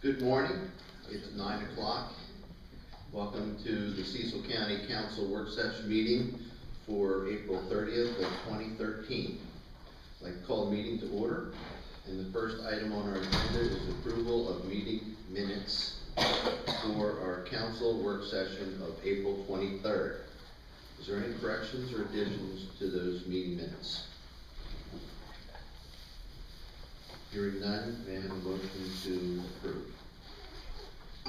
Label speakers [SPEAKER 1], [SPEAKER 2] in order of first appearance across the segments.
[SPEAKER 1] Good morning. It's 9 o'clock. Welcome to the Cecil County Council Work Session meeting for April 30th of 2013. I'd like to call the meeting to order. And the first item on our agenda is approval of meeting minutes for our council work session of April 23rd. Is there any corrections or additions to those meeting minutes? Hearing none, may I have a motion to approve?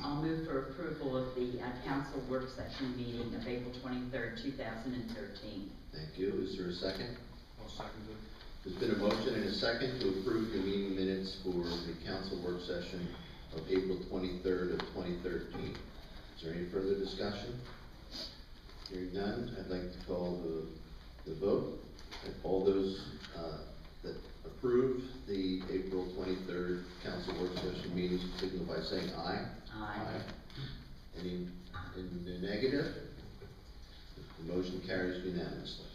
[SPEAKER 2] I'll move for approval of the council work session meeting of April 23rd, 2013.
[SPEAKER 1] Thank you. Is there a second?
[SPEAKER 3] I'll second it.
[SPEAKER 1] There's been a motion and a second to approve the meeting minutes for the council work session of April 23rd of 2013. Is there any further discussion? Hearing none, I'd like to call the vote. And all those that approve the April 23rd council work session meetings signify by saying aye.
[SPEAKER 2] Aye.
[SPEAKER 1] Any in the negative? The motion carries unanimously.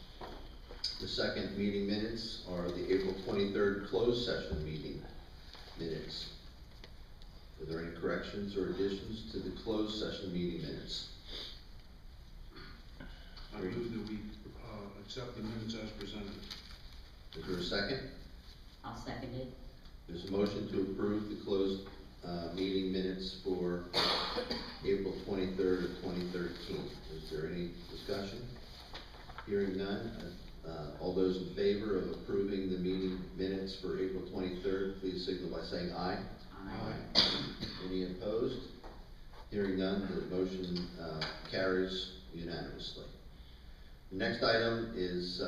[SPEAKER 1] The second meeting minutes are the April 23rd closed session meeting minutes. Are there any corrections or additions to the closed session meeting minutes?
[SPEAKER 3] I move that we accept the minutes as presented.
[SPEAKER 1] Is there a second?
[SPEAKER 2] I'll second it.
[SPEAKER 1] There's a motion to approve the closed meeting minutes for April 23rd of 2013. Is there any discussion? Hearing none, all those in favor of approving the meeting minutes for April 23rd, please signal by saying aye.
[SPEAKER 2] Aye.
[SPEAKER 1] Any opposed? Hearing none, the motion carries unanimously. The next item is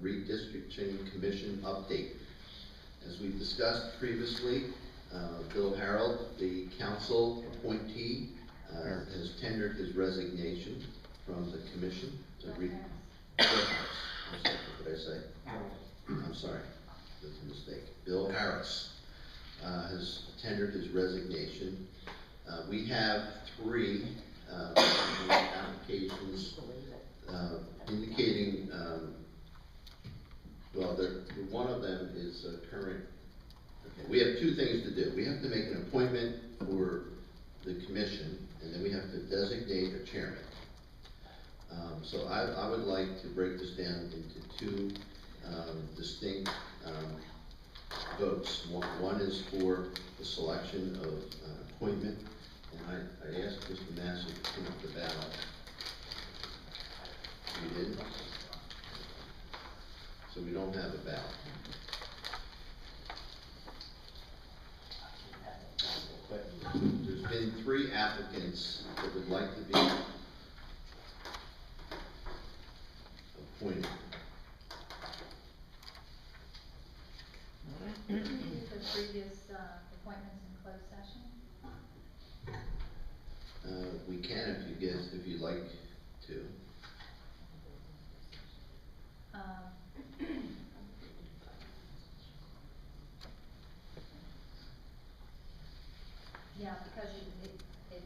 [SPEAKER 1] redistricting commission update. As we've discussed previously, Bill Harold, the council appointee, has tendered his resignation from the commission. What did I say? I'm sorry, that's a mistake. Bill Harris has tendered his resignation. We have three applications indicating, well, one of them is current. Okay, we have two things to do. We have to make an appointment for the commission, and then we have to designate a chairman. So I would like to break this down into two distinct votes. One is for the selection of appointment, and I asked Mr. Massey to put up the ballot. You didn't? So we don't have a ballot. But there's been three applicants that would like to be appointed.
[SPEAKER 4] Can you do the previous appointments in closed session?
[SPEAKER 1] We can if you'd like to.
[SPEAKER 4] Yeah, because it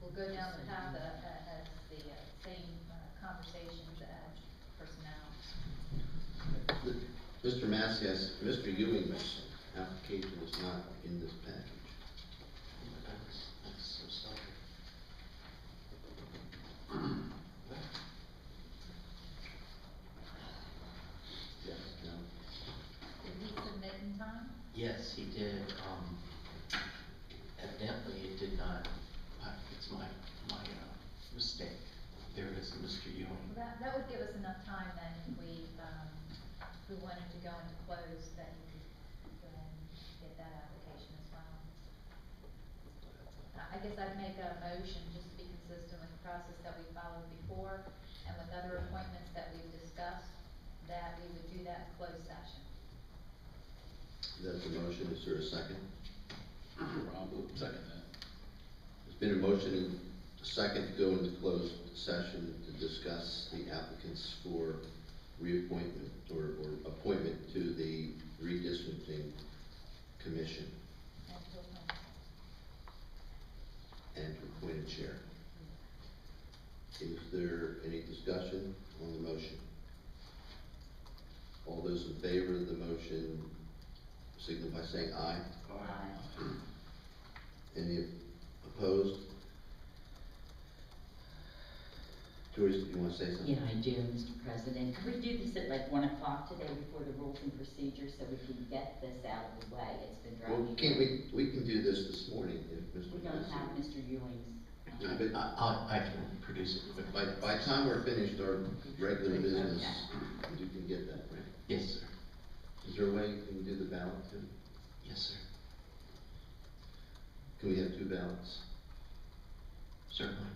[SPEAKER 4] will go down the path as the same conversations as personnel.
[SPEAKER 1] Mr. Massey, yes, Mr. Ewing's application is not in this package.
[SPEAKER 3] That's so sorry.
[SPEAKER 1] Yes, no.
[SPEAKER 4] Did he submit in time?
[SPEAKER 5] Yes, he did. Evidently it did not, it's my mistake. There it is, Mr. Ewing.
[SPEAKER 4] That would give us enough time then if we wanted to go into close, that you could go ahead and get that application as well. I guess I'd make a motion just to be consistent with the process that we followed before and with other appointments that we've discussed, that we would do that in closed session.
[SPEAKER 1] That's the motion. Is there a second?
[SPEAKER 3] I'll second that.
[SPEAKER 1] There's been a motion and a second to go into closed session to discuss the applicants for reappointment or appointment to the redistricting commission and to appoint a chair. Is there any discussion on the motion? All those in favor of the motion signify by saying aye.
[SPEAKER 3] Aye.
[SPEAKER 1] Any opposed? Joyce, do you wanna say something?
[SPEAKER 2] Yeah, I do, Mr. President. Could we do this at like 1 o'clock today before the rules and procedures so we can get this out of the way? It's been
[SPEAKER 1] Well,
[SPEAKER 2] dragging.
[SPEAKER 1] can't we can do this morning if Mr.
[SPEAKER 2] We don't
[SPEAKER 1] Massey-
[SPEAKER 2] have Mr. Ewing's.
[SPEAKER 1] Yeah, but
[SPEAKER 5] I can produce it.
[SPEAKER 1] by the time we're finished our regular business,
[SPEAKER 2] Okay.
[SPEAKER 1] you can get that, right?
[SPEAKER 5] Yes, sir.
[SPEAKER 1] Is there a way you can do the ballot too?
[SPEAKER 5] Yes, sir.
[SPEAKER 1] Can we have 2 ballots?
[SPEAKER 5] Certainly.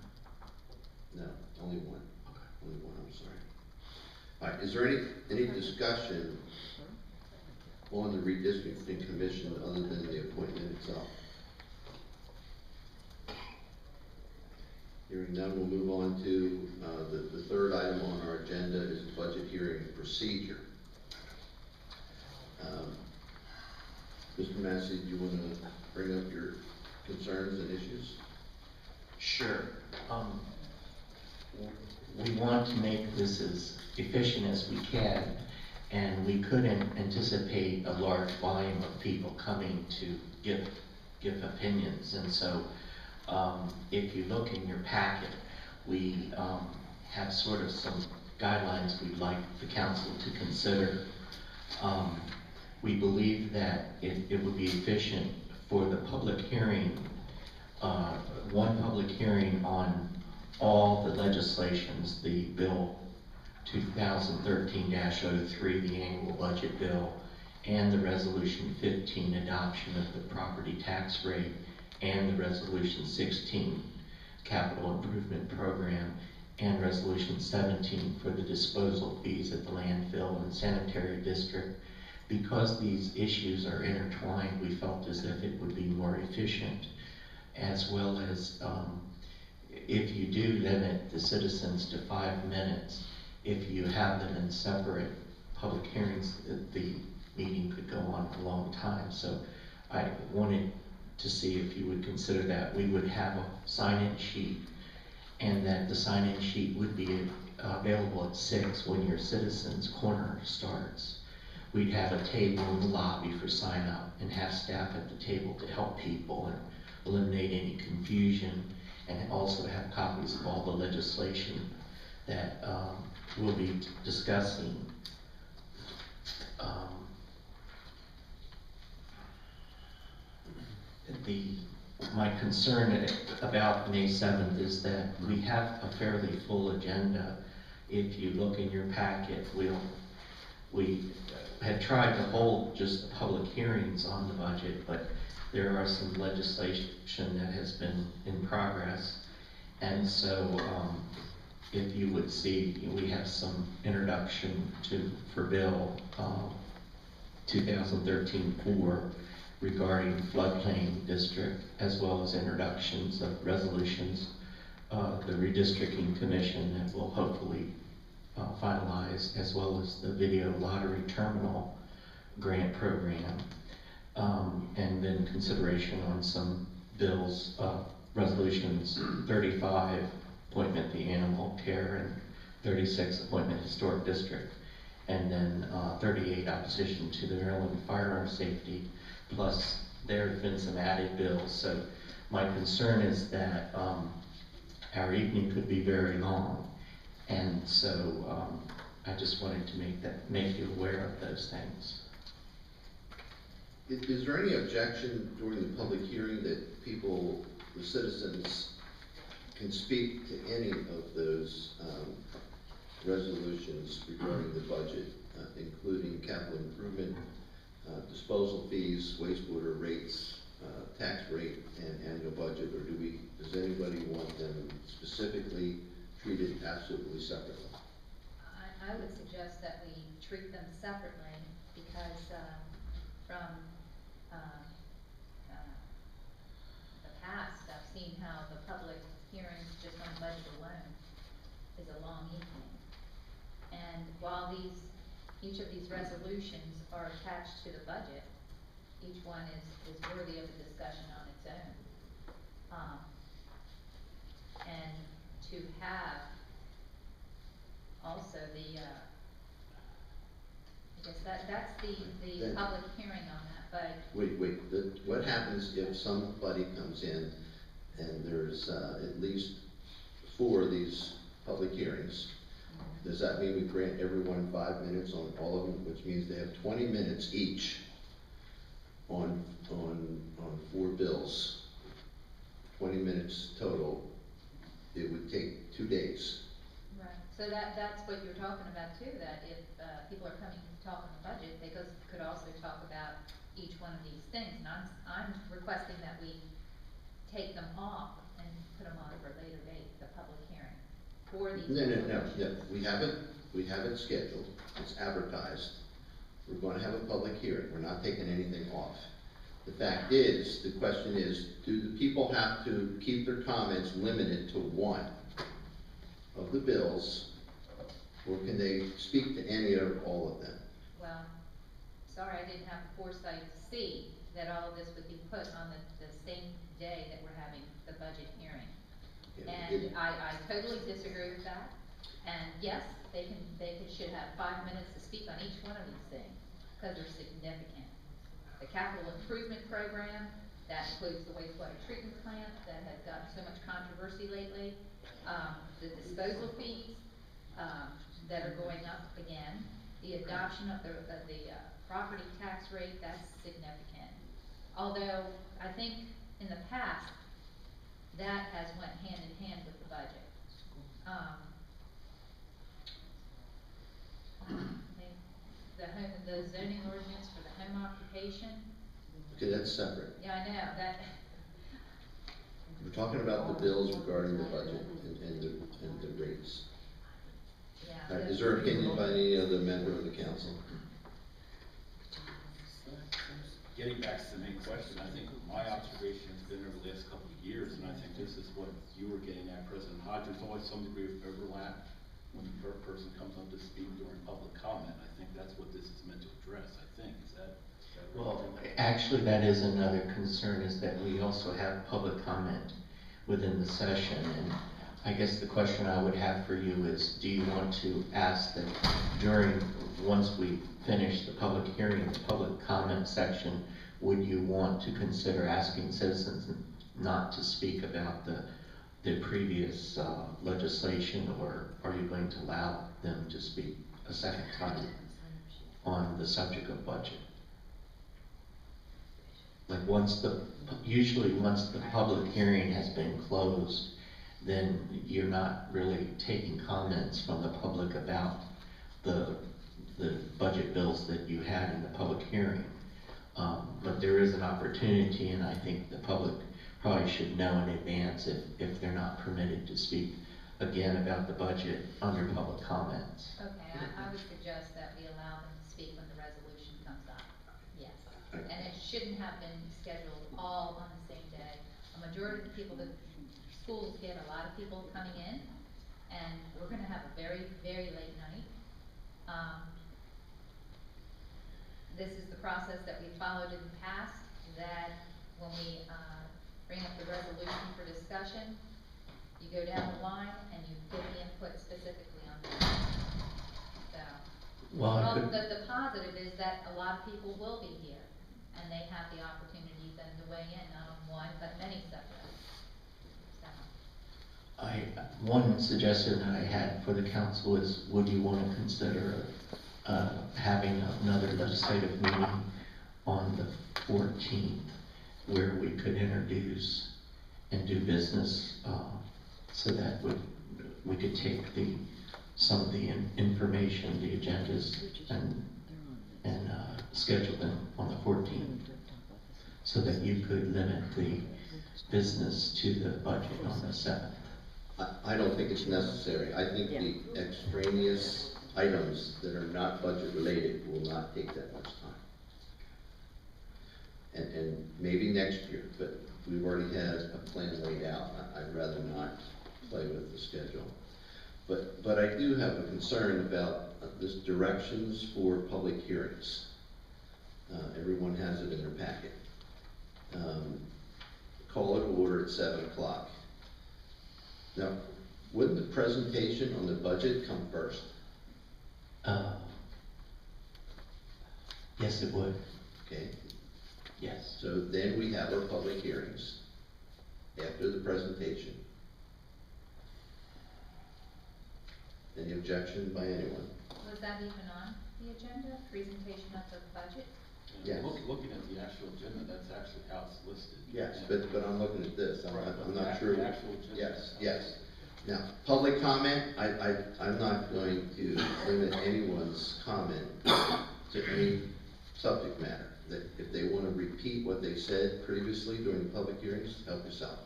[SPEAKER 1] No, only one.
[SPEAKER 5] Okay.
[SPEAKER 1] Only one, I'm sorry. All right, is there any discussion on the redistricting commission other than the appointment itself? Hearing none, we'll move on to, the third item on our agenda is budget hearing procedure. Mr. Massey, do you wanna bring up your concerns and issues?
[SPEAKER 5] Sure. We want to make this as efficient as we can, and we couldn't anticipate a large volume of people coming to give opinions. And so, if you look in your packet, we have sort of some guidelines we'd like the council to consider. We believe that it would be efficient for the public hearing, one public hearing on all the legislations, the bill 2013-03, the annual budget bill, and the resolution 15, adoption of the property tax rate, and the resolution 16, capital improvement program, and resolution 17 for the disposal fees at the landfill and sanitary district. Because these issues are intertwined, we felt as if it would be more efficient, as well as if you do limit the citizens to 5 minutes, if you have them in separate public hearings, the meeting could go on a long time. So I wanted to see if you would consider that. We would have a sign-in sheet, and that the sign-in sheet would be available at 6 when your citizens corner starts. We'd have a table in the lobby for sign up and have staff at the table to help people and eliminate any confusion, and also have copies of all the legislation that we'll be discussing. My concern about May 7th is that we have a fairly full agenda. If you look in your packet, we had tried to hold just the public hearings on the budget, but there are some legislation that has been in progress. And so if you would see, we have some introduction for Bill 2013-4 regarding floodplain district, as well as introductions of resolutions, the redistricting commission that will hopefully finalize, as well as the video lottery terminal grant program, and then consideration on some bills, resolutions 35, appointment the animal care, and 36, appointment historic district, and then 38, opposition to the Maryland firearm safety, plus there have been some added bills. So my concern is that our evening could be very long. And so I just wanted to make you aware of those things.
[SPEAKER 1] Is there any objection during the public hearing that people, the citizens, can speak to any of those resolutions regarding the budget, including capital improvement, disposal fees, wastewater rates, tax rate, and annual budget, or does anybody want them specifically treated absolutely separately?
[SPEAKER 4] I would suggest that we treat them separately, because from the past, I've seen how the public hearings just on budget alone is a long evening. And while each of these resolutions are attached to the budget, each one is worthy of a discussion on its own. And to have also I guess that's the
[SPEAKER 1] Then-
[SPEAKER 4] public hearing on that but
[SPEAKER 1] Wait, what happens if somebody comes in and there's, at least 4 of these public hearings? Does that mean we grant everyone 5 minutes on all of them, which means they have 20 minutes each on 4 bills? 20 minutes total, it would take 2 days.
[SPEAKER 4] right, so that's what you're talking about too, that if, people are coming to talk on the budget, they could also talk about each one of these things, and I'm requesting that we take them off and put them on for a later date, the public hearing, for these
[SPEAKER 1] No,
[SPEAKER 4] resolutions.
[SPEAKER 1] we have it scheduled, it's advertised. We're gonna have a public hearing, we're not taking anything off. The fact is, the question is, do the people have to keep their comments limited to 1 of the bills, or can they speak to any or all of them?
[SPEAKER 4] Well, sorry, I didn't have the foresight to see that all of this would be put on the same day that we're having the budget hearing. And I totally disagree with that. And yes, they should have 5 minutes to speak on each one of these things, because they're significant. The capital improvement program, that includes the wastewater treatment plant that has gotten so much controversy lately. The disposal fees, that are going up again. The adoption of the property tax rate, that's significant. Although, I think in the past, that has went hand in hand with the budget. The zoning ordinance for the home occupation.
[SPEAKER 1] Okay, that's separate.
[SPEAKER 4] Yeah, I know, that,
[SPEAKER 1] We're talking about the bills regarding the budget and the rates.
[SPEAKER 4] yeah.
[SPEAKER 1] All right, is there opinion by any other member of the council?
[SPEAKER 6] Getting back to the main question, I think my observation has been over the last couple of years, and I think this is what you were getting at, President Hodge, there's always some degree of overlap when the person comes up to speak during public comment. I think that's what this is meant to address, I think, is that right?
[SPEAKER 5] Well, actually, that is another concern, is that we also have public comment within the session. And I guess the question I would have for you is, do you want to ask that once we finish the public hearing, the public comment section, would you want to consider asking citizens not to speak about the previous legislation, or are you going to allow them to speak a second time on the subject of budget? Like usually once the public hearing has been closed, then you're not really taking comments from the public about the budget bills that you had in the public hearing. But there is an opportunity, and I think the public probably should know in advance if they're not permitted to speak again about the budget under public comments.
[SPEAKER 4] Okay, I would suggest that we allow them to speak when the resolution comes up, yes. And it shouldn't have been scheduled all on the same day. A majority of the people, the schools get a lot of people coming in, and we're gonna have a very, very late night. This is the process that we followed in the past, that when we, bring up the resolution for discussion, you go down the line and you get the input specifically on that. So,
[SPEAKER 5] Well,
[SPEAKER 4] the positive is that a lot of people will be here, and they have the opportunity then to weigh in, not on one, but many subjects. So,
[SPEAKER 5] one suggestion that I had for the council is, would you want to consider having another legislative meeting on the 14th, where we could introduce and do business, so that we could take some of the information, the agendas, and schedule them on the 14th, so that you could limit the business to the budget on the 7th.
[SPEAKER 1] I don't think it's necessary. I think the extraneous items that are not budget related will not take that much time. And maybe next year, but we've already had a plan laid out. I'd rather not play with the schedule. But I do have a concern about this directions for public hearings. Everyone has it in their packet. Call it to order at 7 o'clock. Now, wouldn't the presentation on the budget come first?
[SPEAKER 5] Yes, it would.
[SPEAKER 1] Okay.
[SPEAKER 5] Yes.
[SPEAKER 1] So then we have our public hearings after the presentation. Any objection by anyone?
[SPEAKER 4] Was that even on the agenda, presentation of the budget?
[SPEAKER 6] And
[SPEAKER 1] Yes.
[SPEAKER 6] Looking at the actual agenda, that's actually how it's listed.
[SPEAKER 1] Yes,
[SPEAKER 6] And-
[SPEAKER 1] but I'm looking at this, I'm
[SPEAKER 6] Right,
[SPEAKER 1] not,
[SPEAKER 6] but
[SPEAKER 1] I'm
[SPEAKER 6] the
[SPEAKER 1] not
[SPEAKER 6] act-
[SPEAKER 1] sure.
[SPEAKER 6] the actual agenda
[SPEAKER 1] Yes,
[SPEAKER 6] is how
[SPEAKER 1] yes.
[SPEAKER 6] it's listed.
[SPEAKER 1] Now, public comment, I'm not going to limit anyone's comment to any subject matter. That if they wanna repeat what they said previously during public hearings, help yourself.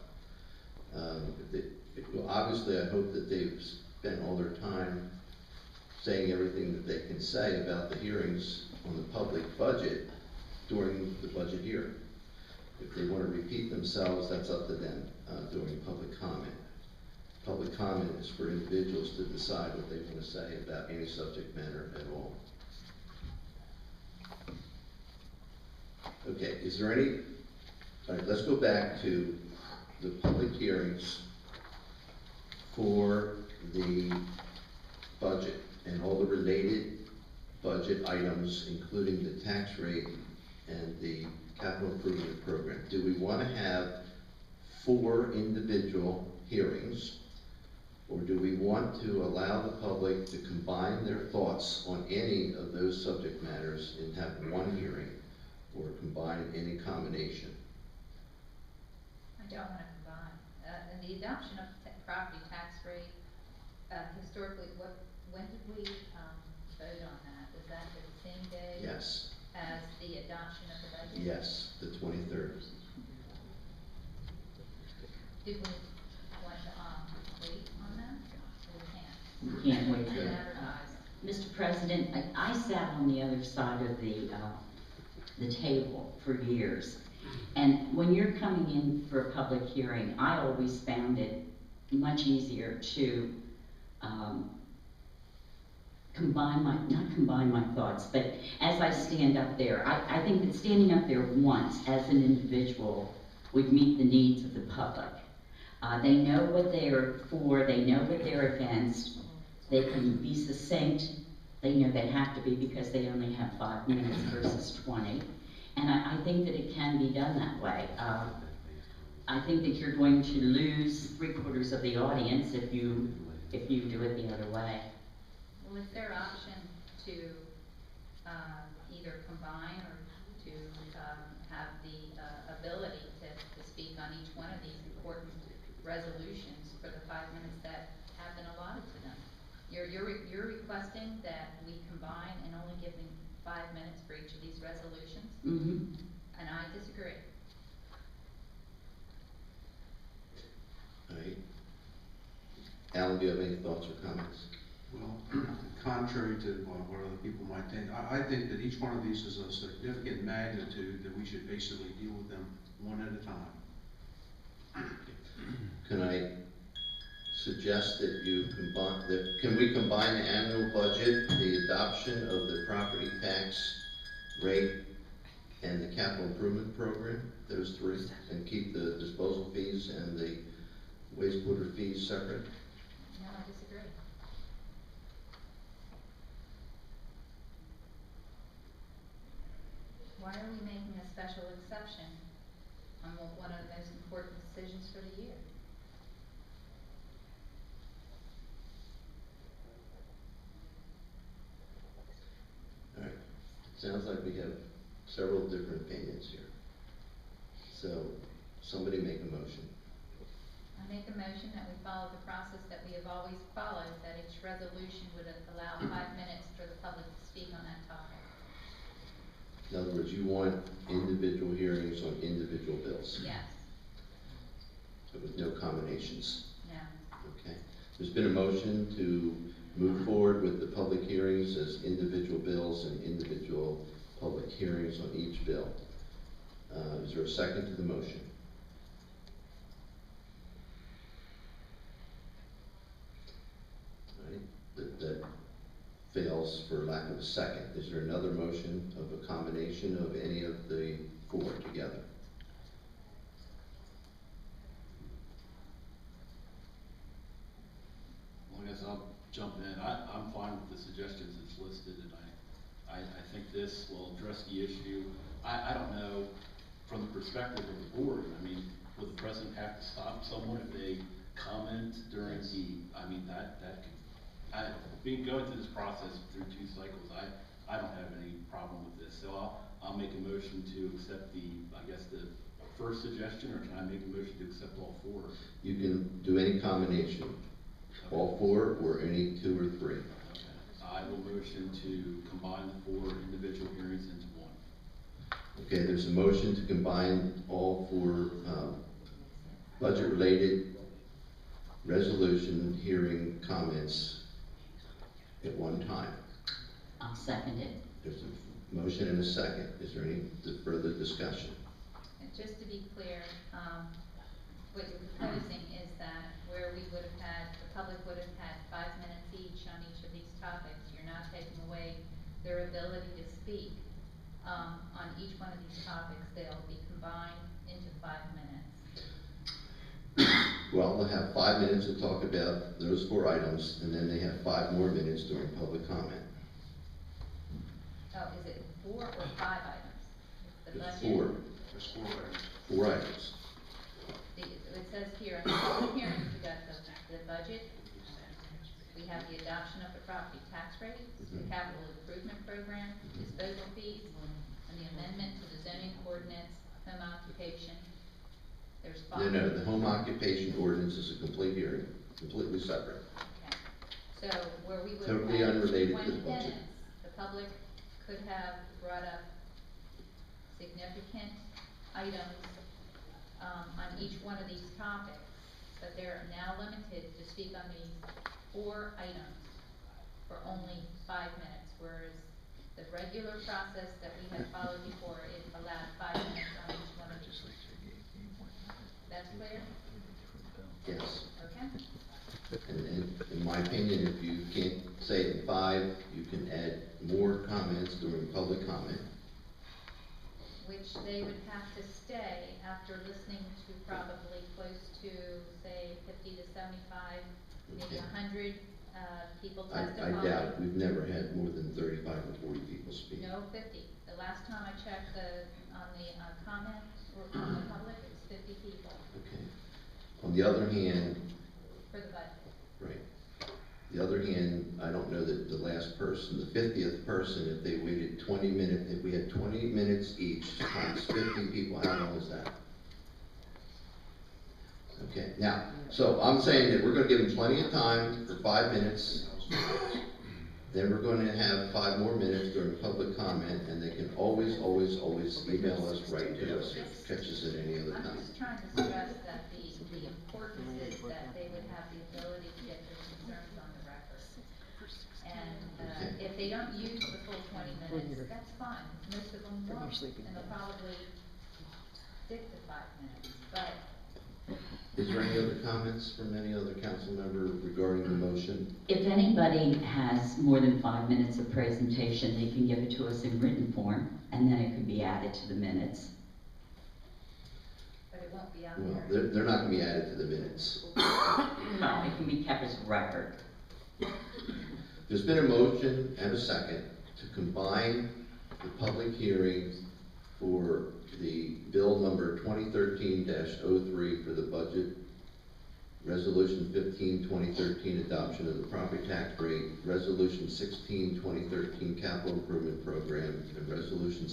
[SPEAKER 1] Well, obviously, I hope that they've spent all their time saying everything that they can say about the hearings on the public budget during the budget hearing. If they wanna repeat themselves, that's up to them, during public comment. Public comment is for individuals to decide what they wanna say about any subject matter at all. Okay, is there any, all right, let's go back to the public hearings for the budget and all the related budget items, including the tax rate and the capital improvement program. Do we wanna have 4 individual hearings? Or do we want to allow the public to combine their thoughts on any of those subject matters and have one hearing? Or combine any combination?
[SPEAKER 4] I don't wanna combine. And the adoption of property tax rate, historically, when did we, vote on that? Was that the same day?
[SPEAKER 1] Yes,
[SPEAKER 4] As the adoption of the budget?
[SPEAKER 1] yes, the 23rd.
[SPEAKER 4] Did we want to, wait on that, or we can't?
[SPEAKER 2] We can't wait
[SPEAKER 4] And
[SPEAKER 2] for
[SPEAKER 4] advertise.
[SPEAKER 2] Mr. President, I sat on the other side of the table for years. And when you're coming in for a public hearing, I always found it much easier to not combine my thoughts, but as I stand up there, I think that standing up there once as an individual would meet the needs of the public. They know what they're for, they know what they're against, they can be succinct, they know they have to be because they only have 5 minutes versus 20. And I think that it can be done that way. I think that you're going to lose 3/4 of the audience if you do it the other way.
[SPEAKER 4] Well, is there option to, either combine or to, have the, ability to speak on each one of these important resolutions for the 5 minutes that have been allotted to them? You're requesting that we combine and only give them 5 minutes for each of these resolutions?
[SPEAKER 2] Mm-hmm.
[SPEAKER 4] And I disagree.
[SPEAKER 1] All right. Alan, do you have any thoughts or comments?
[SPEAKER 3] Well, contrary to what other people might think, I think that each one of these is a significant magnitude that we should basically deal with them one at a time.
[SPEAKER 1] Can I suggest that you combine, can we combine the annual budget, the adoption of the property tax rate, and the capital improvement program, those 3, and keep the disposal fees and the wastewater fees separate?
[SPEAKER 4] No, I disagree. Why are we making a special exception on one of the most important decisions for the year?
[SPEAKER 1] All right, sounds like we have several different opinions here. So, somebody make a motion.
[SPEAKER 4] I make a motion that we follow the process that we have always followed, that each resolution would allow 5 minutes for the public to speak on that topic.
[SPEAKER 1] In other words, you want individual hearings on individual bills,
[SPEAKER 4] Yes,
[SPEAKER 1] but with no combinations,
[SPEAKER 4] no.
[SPEAKER 1] okay? There's been a motion to move forward with the public hearings as individual bills and individual public hearings on each bill. Is there a second to the motion? All right, that fails for lack of a second. Is there another motion of a combination of any of the 4 together?
[SPEAKER 6] Well, I guess I'll jump in. I'm fine with the suggestions that's listed, and I think this will address the issue. I don't know from the perspective of the board, I mean, will the president have to stop someone if they comment during going through this process through 2 cycles, I don't have any problem with this, so I'll make a motion to accept the first suggestion, or can I make a motion to accept all 4?
[SPEAKER 1] You can do any combination, all 4 or any 2 or 3.
[SPEAKER 6] Okay. I will motion to combine the 4 individual hearings into one.
[SPEAKER 1] Okay, there's a motion to combine all 4 budget-related resolution hearing comments at one time.
[SPEAKER 2] I'll second it.
[SPEAKER 1] There's a motion and a second. Is there any further discussion?
[SPEAKER 4] And just to be clear, what you're proposing is that where we would have had, the public would have had 5 minutes each on each of these topics, you're not taking away their ability to speak. On each one of these topics, they'll be combined into 5 minutes.
[SPEAKER 1] Well, they'll have 5 minutes to talk about those 4 items, and then they have 5 more minutes during public comment.
[SPEAKER 4] Oh, is it 4 or 5 items? The
[SPEAKER 1] It's
[SPEAKER 4] budget?
[SPEAKER 1] 4.
[SPEAKER 3] There's 4 items.
[SPEAKER 1] 4 items.
[SPEAKER 4] It says here, on the public hearings, we got the budget, we have the adoption of the property tax rate, the
[SPEAKER 1] Mhm.
[SPEAKER 4] capital improvement program, disposal fees, and the amendment to the zoning ordinance, home occupation. There's 5.
[SPEAKER 1] No, the home occupation ordinance is a complete hearing, completely separate.
[SPEAKER 4] Okay. So where we would have
[SPEAKER 1] Totally
[SPEAKER 4] had
[SPEAKER 1] unrelated to
[SPEAKER 4] 20
[SPEAKER 1] the budget.
[SPEAKER 4] minutes, the public could have brought up significant items on each one of these topics, but they're now limited to speak on these 4 items for only 5 minutes, whereas the regular process that we had followed before, it allowed 5 minutes on each one of these. That's clear?
[SPEAKER 1] Yes.
[SPEAKER 4] Okay?
[SPEAKER 1] And in my opinion, if you can't say it in 5, you can add more comments during public comment.
[SPEAKER 4] Which they would have to stay after listening to probably close to, say, 50 to 75, maybe
[SPEAKER 1] Okay.
[SPEAKER 4] 100 people
[SPEAKER 1] I
[SPEAKER 4] testifying.
[SPEAKER 1] doubt it. We've never had more than 35 or 40 people speak.
[SPEAKER 4] No, 50. The last time I checked on the comments or from the public, it was 50 people
[SPEAKER 1] Okay. On the other hand,
[SPEAKER 4] for the budget.
[SPEAKER 1] right. The other hand, I don't know that the last person, the 50th person, if they waited 20 minutes, if we had 20 minutes each times 50 people, how long is that? Okay, now, so I'm saying that we're gonna give them plenty of time for 5 minutes. Then we're gonna have 5 more minutes during public comment, and they can always email us, write to us, if it catches it any other
[SPEAKER 4] I'm
[SPEAKER 1] time.
[SPEAKER 4] just trying to stress that the importance is that they would have the ability to get their concerns on the record. And
[SPEAKER 1] Okay.
[SPEAKER 4] if they don't use the full 20 minutes, that's fine. Most of them won't, and they'll probably stick to 5 minutes. But
[SPEAKER 1] Is there any other comments from any other council member regarding the motion?
[SPEAKER 2] If anybody has more than 5 minutes of presentation, they can give it to us in written form, and then it could be added to the minutes.
[SPEAKER 4] it won't be out
[SPEAKER 1] Well,
[SPEAKER 4] there.
[SPEAKER 1] they're not gonna be added to the minutes.
[SPEAKER 2] No, it can be kept as record.
[SPEAKER 1] There's been a motion and a second to combine the public hearing for the bill number 2013-03 for the budget, resolution 15-2013 adoption of the property tax rate, resolution 16-2013 capital improvement program, and resolution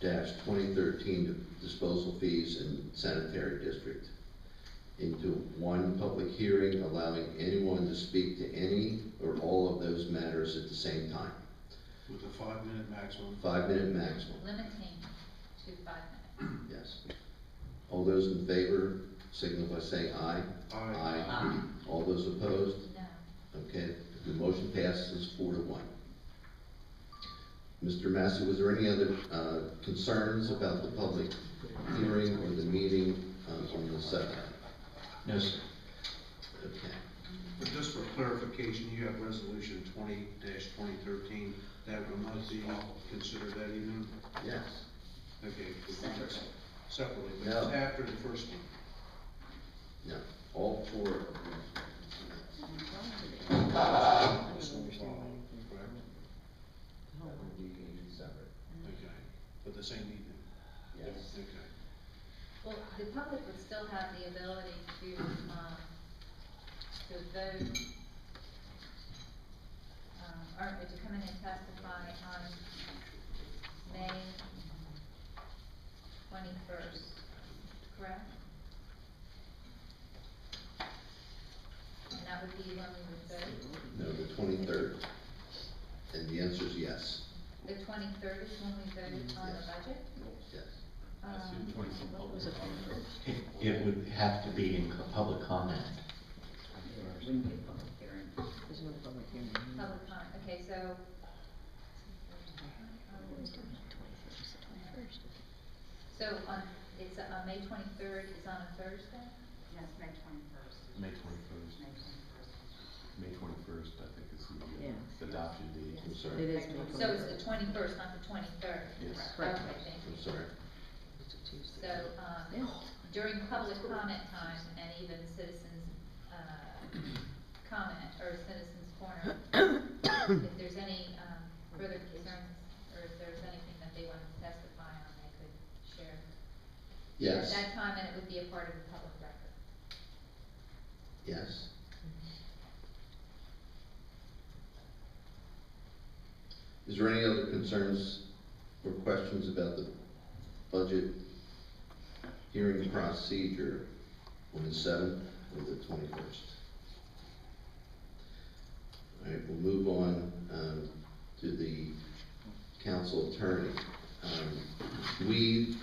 [SPEAKER 1] 17-2013 disposal fees in sanitary district, into one public hearing, allowing anyone to speak to any or all of those matters at the same time.
[SPEAKER 3] With a 5-minute maximum.
[SPEAKER 1] 5-minute maximum,
[SPEAKER 4] Limiting to 5 minutes.
[SPEAKER 1] yes. All those in favor, signal by saying aye.
[SPEAKER 3] Aye.
[SPEAKER 2] Aye.
[SPEAKER 1] All those opposed?
[SPEAKER 4] No.
[SPEAKER 1] Okay, the motion passes 4-1. Mr. Massey, was there any other concerns about the public hearing or the meeting on the 7th?
[SPEAKER 5] No, sir.
[SPEAKER 1] Okay.
[SPEAKER 3] But just for clarification, you have resolution 20-2013, that will not be considered that evening?
[SPEAKER 1] Yes.
[SPEAKER 3] Okay.
[SPEAKER 2] Separately.
[SPEAKER 3] Separately, but
[SPEAKER 1] No.
[SPEAKER 3] it's after the first one.
[SPEAKER 1] No, all 4 of them.
[SPEAKER 3] This one will follow, correct?
[SPEAKER 1] That would be separate.
[SPEAKER 3] Okay, but the same evening.
[SPEAKER 1] Yes.
[SPEAKER 4] the public would still have the ability to vote, or to come in and testify on May 21st, correct? And that would be when we would vote?
[SPEAKER 1] No, the 23rd. And the answer is yes.
[SPEAKER 4] The 23rd is when we vote on the
[SPEAKER 1] Yes.
[SPEAKER 4] budget?
[SPEAKER 1] Yes.
[SPEAKER 6] I assume
[SPEAKER 4] Um,
[SPEAKER 6] what was it?
[SPEAKER 5] It would have to be in public comment.
[SPEAKER 2] Wouldn't be a public hearing.
[SPEAKER 4] Public comment, okay, so. So on, it's, May 23rd is on a Thursday?
[SPEAKER 7] Yes, May 21st.
[SPEAKER 8] May 21st. May 21st, I think is
[SPEAKER 7] Yeah.
[SPEAKER 8] the adoption date.
[SPEAKER 1] I'm sorry.
[SPEAKER 7] It is
[SPEAKER 4] So it's the 21st, not the 23rd?
[SPEAKER 8] Yes.
[SPEAKER 7] Correct.
[SPEAKER 4] Okay, thank you.
[SPEAKER 1] I'm sorry.
[SPEAKER 4] So, during public comment time and even citizens, comment, or citizens corner, if there's any, further concerns, or if there's anything that they want to testify on, they could share.
[SPEAKER 1] Yes.
[SPEAKER 4] At that time, and it would be a part of the public record.
[SPEAKER 1] Yes. Is there any other concerns or questions about the budget hearing procedure on the 7th or the 21st? All right, we'll move on to the council attorney. We,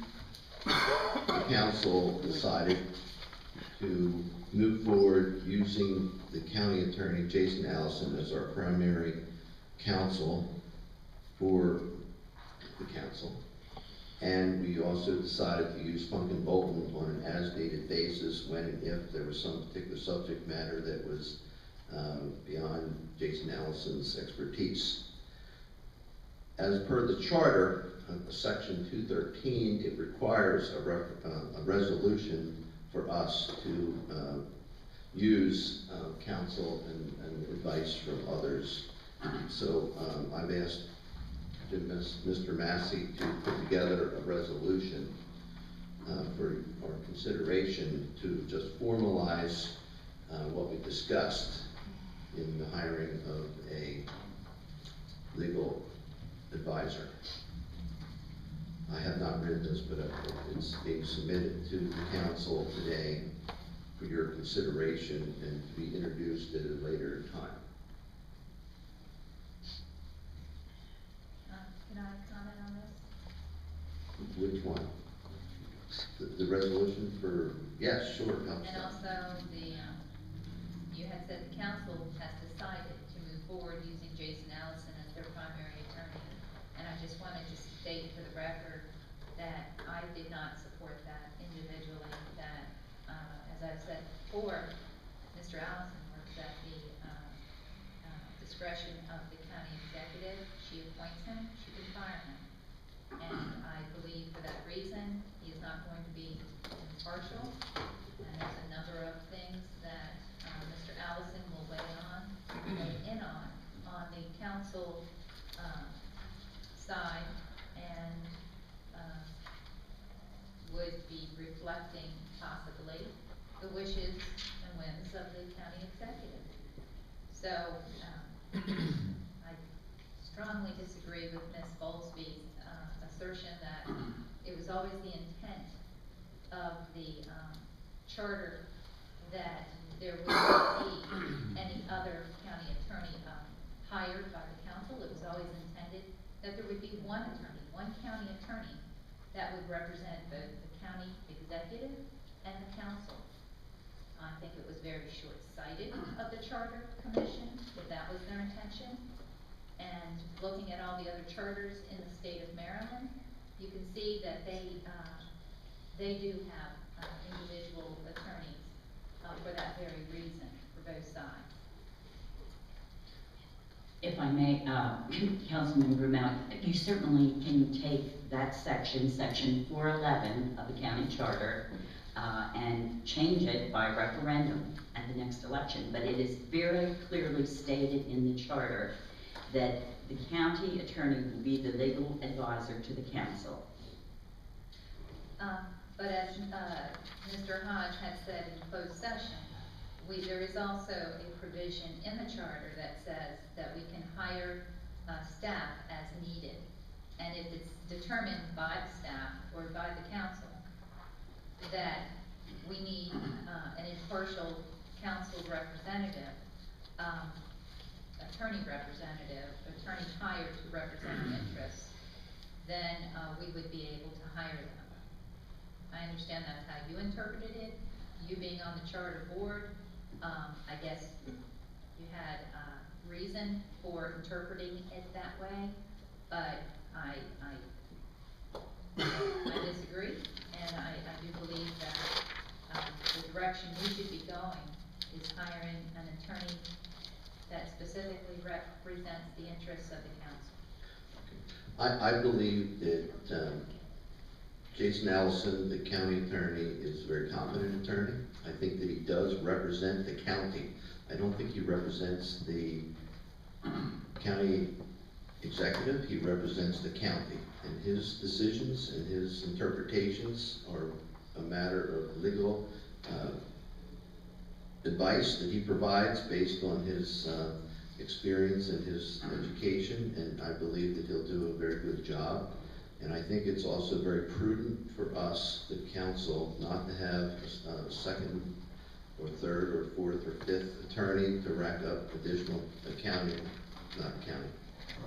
[SPEAKER 1] the council, decided to move forward using the county attorney, Jason Allison, as our primary counsel for the council. And we also decided to use Funk and Bolton on an as-needed basis when and if there was some particular subject matter that was beyond Jason Allison's expertise. As per the charter, section 213, it requires a resolution for us to use counsel and advice from others. So I've asked Mr. Massey to put together a resolution for our consideration to just formalize what we discussed in the hiring of a legal advisor. I have not read this, but it's being submitted to the council today for your consideration and to be introduced at a later time.
[SPEAKER 4] Can I comment on this?
[SPEAKER 1] Which one? The resolution for, yes, sure.
[SPEAKER 4] And also the, you had said the council has decided to move forward using Jason Allison as their primary attorney. And I just wanted to state for the record that I did not support that individually, that, as I've said before, Mr. Allison works at the, discretion of the county executive. She appoints him, she can fire him. And I believe for that reason, he is not going to be impartial. And there's a number of things that, Mr. Allison will weigh in on the council, side, and, would be reflecting possibly the wishes and whims of the county executive. So, I strongly disagree with Ms. Bowlesby's assertion that it was always the intent of the charter that there would not be any other county attorney hired by the council. It was always intended that there would be one attorney, one county attorney that would represent both the county executive and the council. I think it was very short-sighted of the Charter Commission, if that was their intention. And looking at all the other charters in the state of Maryland, you can see that they do have individual attorneys for that very reason, for both sides.
[SPEAKER 2] If I may, Councilman Brumel, you certainly can take that section, section 411 of the county charter, and change it by referendum at the next election. But it is very clearly stated in the charter that the county attorney will be the legal advisor to the council.
[SPEAKER 4] But as, Mr. Hodge had said in closed session, there is also a provision in the charter that says that we can hire, staff as needed. And if it's determined by the staff or by the council that we need, an impartial council representative, attorney representative, attorney hired to represent our interests, then, we would be able to hire them. I understand that's how you interpreted it, you being on the charter board, I guess you had, reason for interpreting it that way, but I disagree, and I do believe that, the direction we should be going is hiring an attorney that specifically represents the interests of the council.
[SPEAKER 1] I believe that, Jason Allison, the county attorney, is a very competent attorney. I think that he does represent the county. I don't think he represents the county executive, he represents the county. And his decisions and his interpretations are a matter of legal, advice that he provides based on his, experience and his education, and I believe that he'll do a very good job. And I think it's also very prudent for us, the council, not to have a second or third or fourth or fifth attorney to rack up additional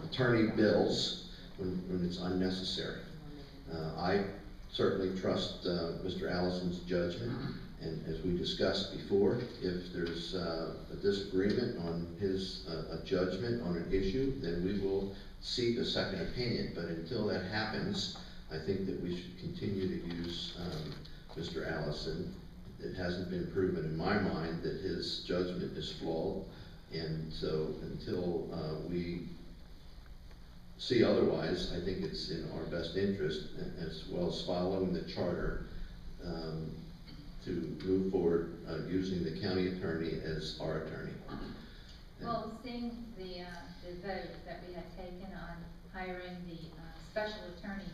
[SPEAKER 1] attorney bills when it's unnecessary. I certainly trust Mr. Allison's judgment, and as we discussed before, if there's a disagreement on his judgment on an issue, then we will seek a second opinion. But until that happens, I think that we should continue to use Mr. Allison. It hasn't been proven in my mind that his judgment is flawed, and so until we see otherwise, I think it's in our best interest, as well as following the charter, to move forward using the county attorney as our attorney.
[SPEAKER 4] Well, seeing the vote that we had taken on hiring the special attorney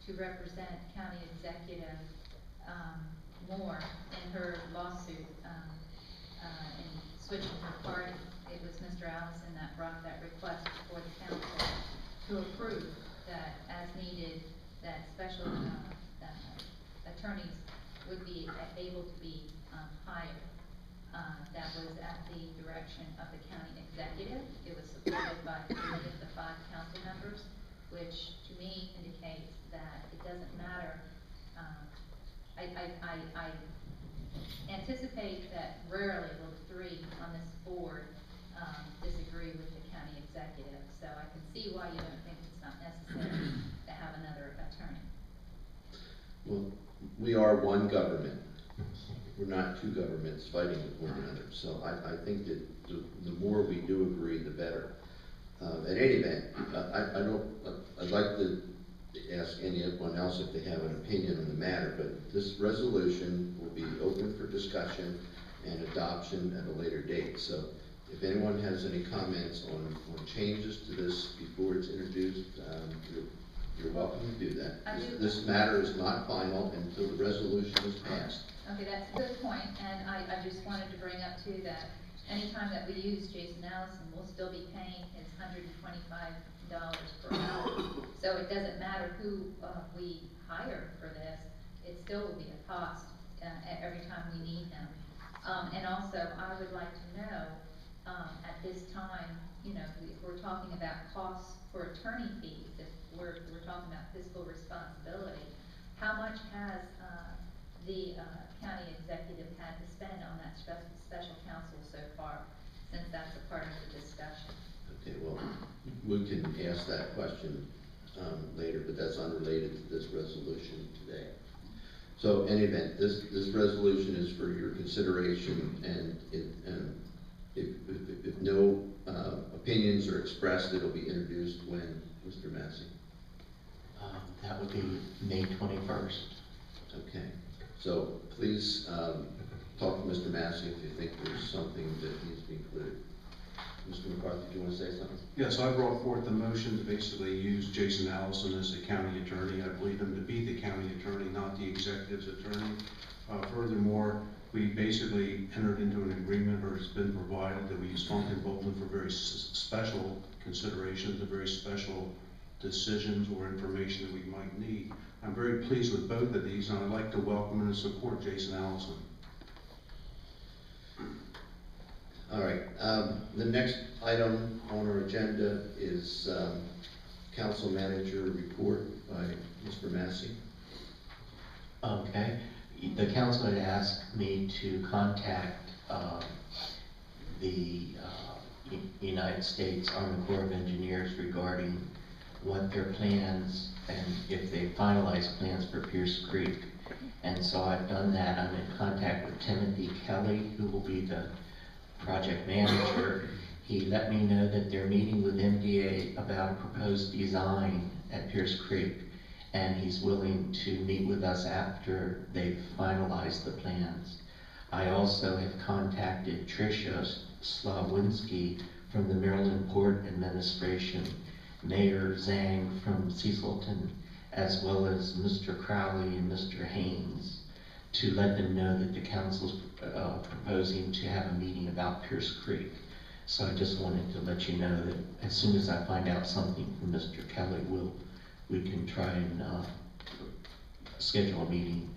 [SPEAKER 4] to represent County Executive Moore in her lawsuit in switching her party, it was Mr. Allison that brought that request before the council to approve that, as needed, that special attorneys would be able to be hired. That was at the direction of the county executive. It was supported by 3 of the 5 council members, which to me indicates that it doesn't matter. I anticipate that rarely will the 3 on this board disagree with the county executive. So I can see why you don't think it's not necessary to have another attorney.
[SPEAKER 1] Well, we are one government. We're not 2 governments fighting with one another. So I think that the more we do agree, the better. At any event, I'd like to ask anyone else if they have an opinion on the matter, but this resolution will be open for discussion and adoption at a later date. So if anyone has any comments on changes to this before it's introduced, you're welcome to do that. This matter is not final until the resolution is passed.
[SPEAKER 4] Okay, that's a good point, and I just wanted to bring up too that anytime that we use Jason Allison, we'll still be paying his $125 per hour. So it doesn't matter who we hire for this, it still will be a cost every time we need him. And also, I would like to know, at this time, you know, if we're talking about costs for attorney fees, if we're talking about fiscal responsibility, how much has the county executive had to spend on that special counsel so far, since that's a part of the discussion?
[SPEAKER 1] Okay, well, we can ask that question later, but that's unrelated to this resolution today. So in any event, this resolution is for your consideration, and if no opinions are expressed, it'll be introduced when, Mr. Massey?
[SPEAKER 5] That would be May 21st.
[SPEAKER 1] Okay, so please talk to Mr. Massey if you think there's something that needs to be included. Mr. McCarthy, do you want to say something?
[SPEAKER 3] Yes, I brought forth the motion to basically use Jason Allison as the county attorney. I believe him to be the county attorney, not the executive's attorney. Furthermore, we basically entered into an agreement, or it's been provided, that we use Funkin Bolton for very special considerations, and very special decisions or information that we might need. I'm very pleased with both of these, and I'd like to welcome and support Jason Allison.
[SPEAKER 1] All right, the next item on our agenda is council manager report by Mr. Massey.
[SPEAKER 5] Okay, the council had asked me to contact the United States Army Corps of Engineers regarding what their plans, and if they finalize plans for Pierce Creek. And so I've done that. I'm in contact with Timothy Kelly, who will be the project manager. He let me know that they're meeting with MDA about a proposed design at Pierce Creek, and he's willing to meet with us after they've finalized the plans. I also have contacted Tricia Slawinski from the Maryland Port Administration, Mayor Zhang from Cecilton, as well as Mr. Crowley and Mr. Haynes, to let them know that the council's proposing to have a meeting about Pierce Creek. So I just wanted to let you know that as soon as I find out something from Mr. Kelly, we can try and schedule a meeting.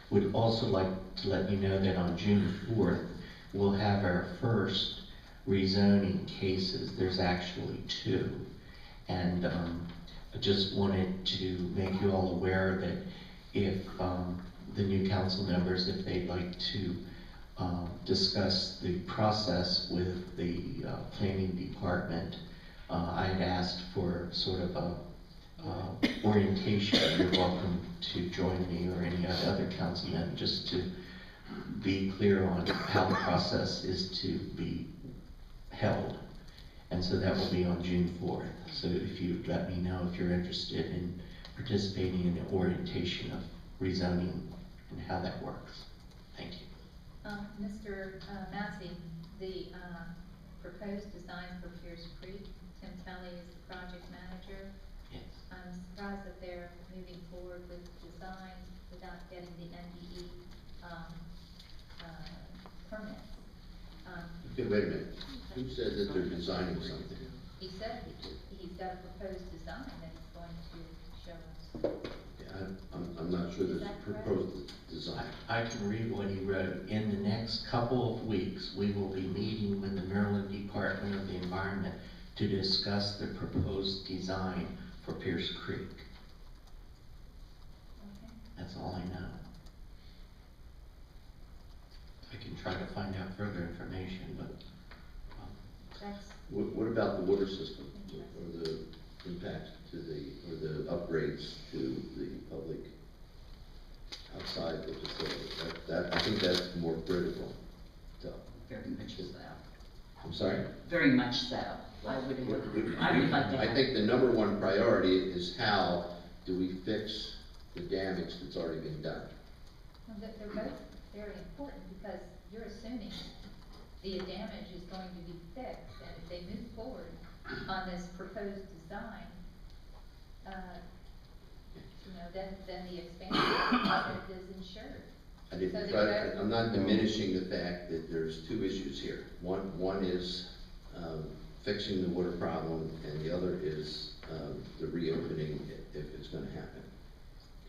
[SPEAKER 5] Would also like to let you know that on June 4th, we'll have our first rezoning cases. There's actually 2. And I just wanted to make you all aware that if the new council members, if they'd like to discuss the process with the planning department, I had asked for sort of a orientation. You're welcome to join me or any other councilman, just to be clear on how the process is to be held. And so that will be on June 4th. So if you let me know if you're interested in participating in the orientation of rezoning and how that works. Thank you.
[SPEAKER 4] Mr. Massey, the proposed design for Pierce Creek, Tim Kelly is the project manager.
[SPEAKER 5] Yes.
[SPEAKER 4] I'm surprised that they're moving forward with design without getting the NDE permits.
[SPEAKER 1] Okay, wait a minute. Who said that they're designing something?
[SPEAKER 4] He said he's got a proposed design that he's going to show us.
[SPEAKER 1] Yeah, I'm not sure there's a proposed design.
[SPEAKER 5] I can read what he wrote. In the next couple of weeks, we will be meeting with the Maryland Department of the Environment to discuss the proposed design for Pierce Creek.
[SPEAKER 4] Okay.
[SPEAKER 5] That's all I know. I can try to find out further information, but
[SPEAKER 4] That's,
[SPEAKER 1] What about the water system, or the impact to or the upgrades to the public outside the facility? I think that's more critical. So,
[SPEAKER 2] Very much so.
[SPEAKER 1] I'm sorry?
[SPEAKER 2] Very much so. I would like to
[SPEAKER 1] I
[SPEAKER 2] have.
[SPEAKER 1] think the number one priority is how do we fix the damage that's already been done?
[SPEAKER 4] well, they're both very important because you're assuming the damage is going to be fixed, and if they move forward on this proposed design, then the expansion project is insured.
[SPEAKER 1] I didn't
[SPEAKER 4] So
[SPEAKER 1] try,
[SPEAKER 4] they're both-
[SPEAKER 1] I'm not diminishing the fact that there's 2 issues here. One is fixing the water problem, and the other is the reopening if it's gonna happen.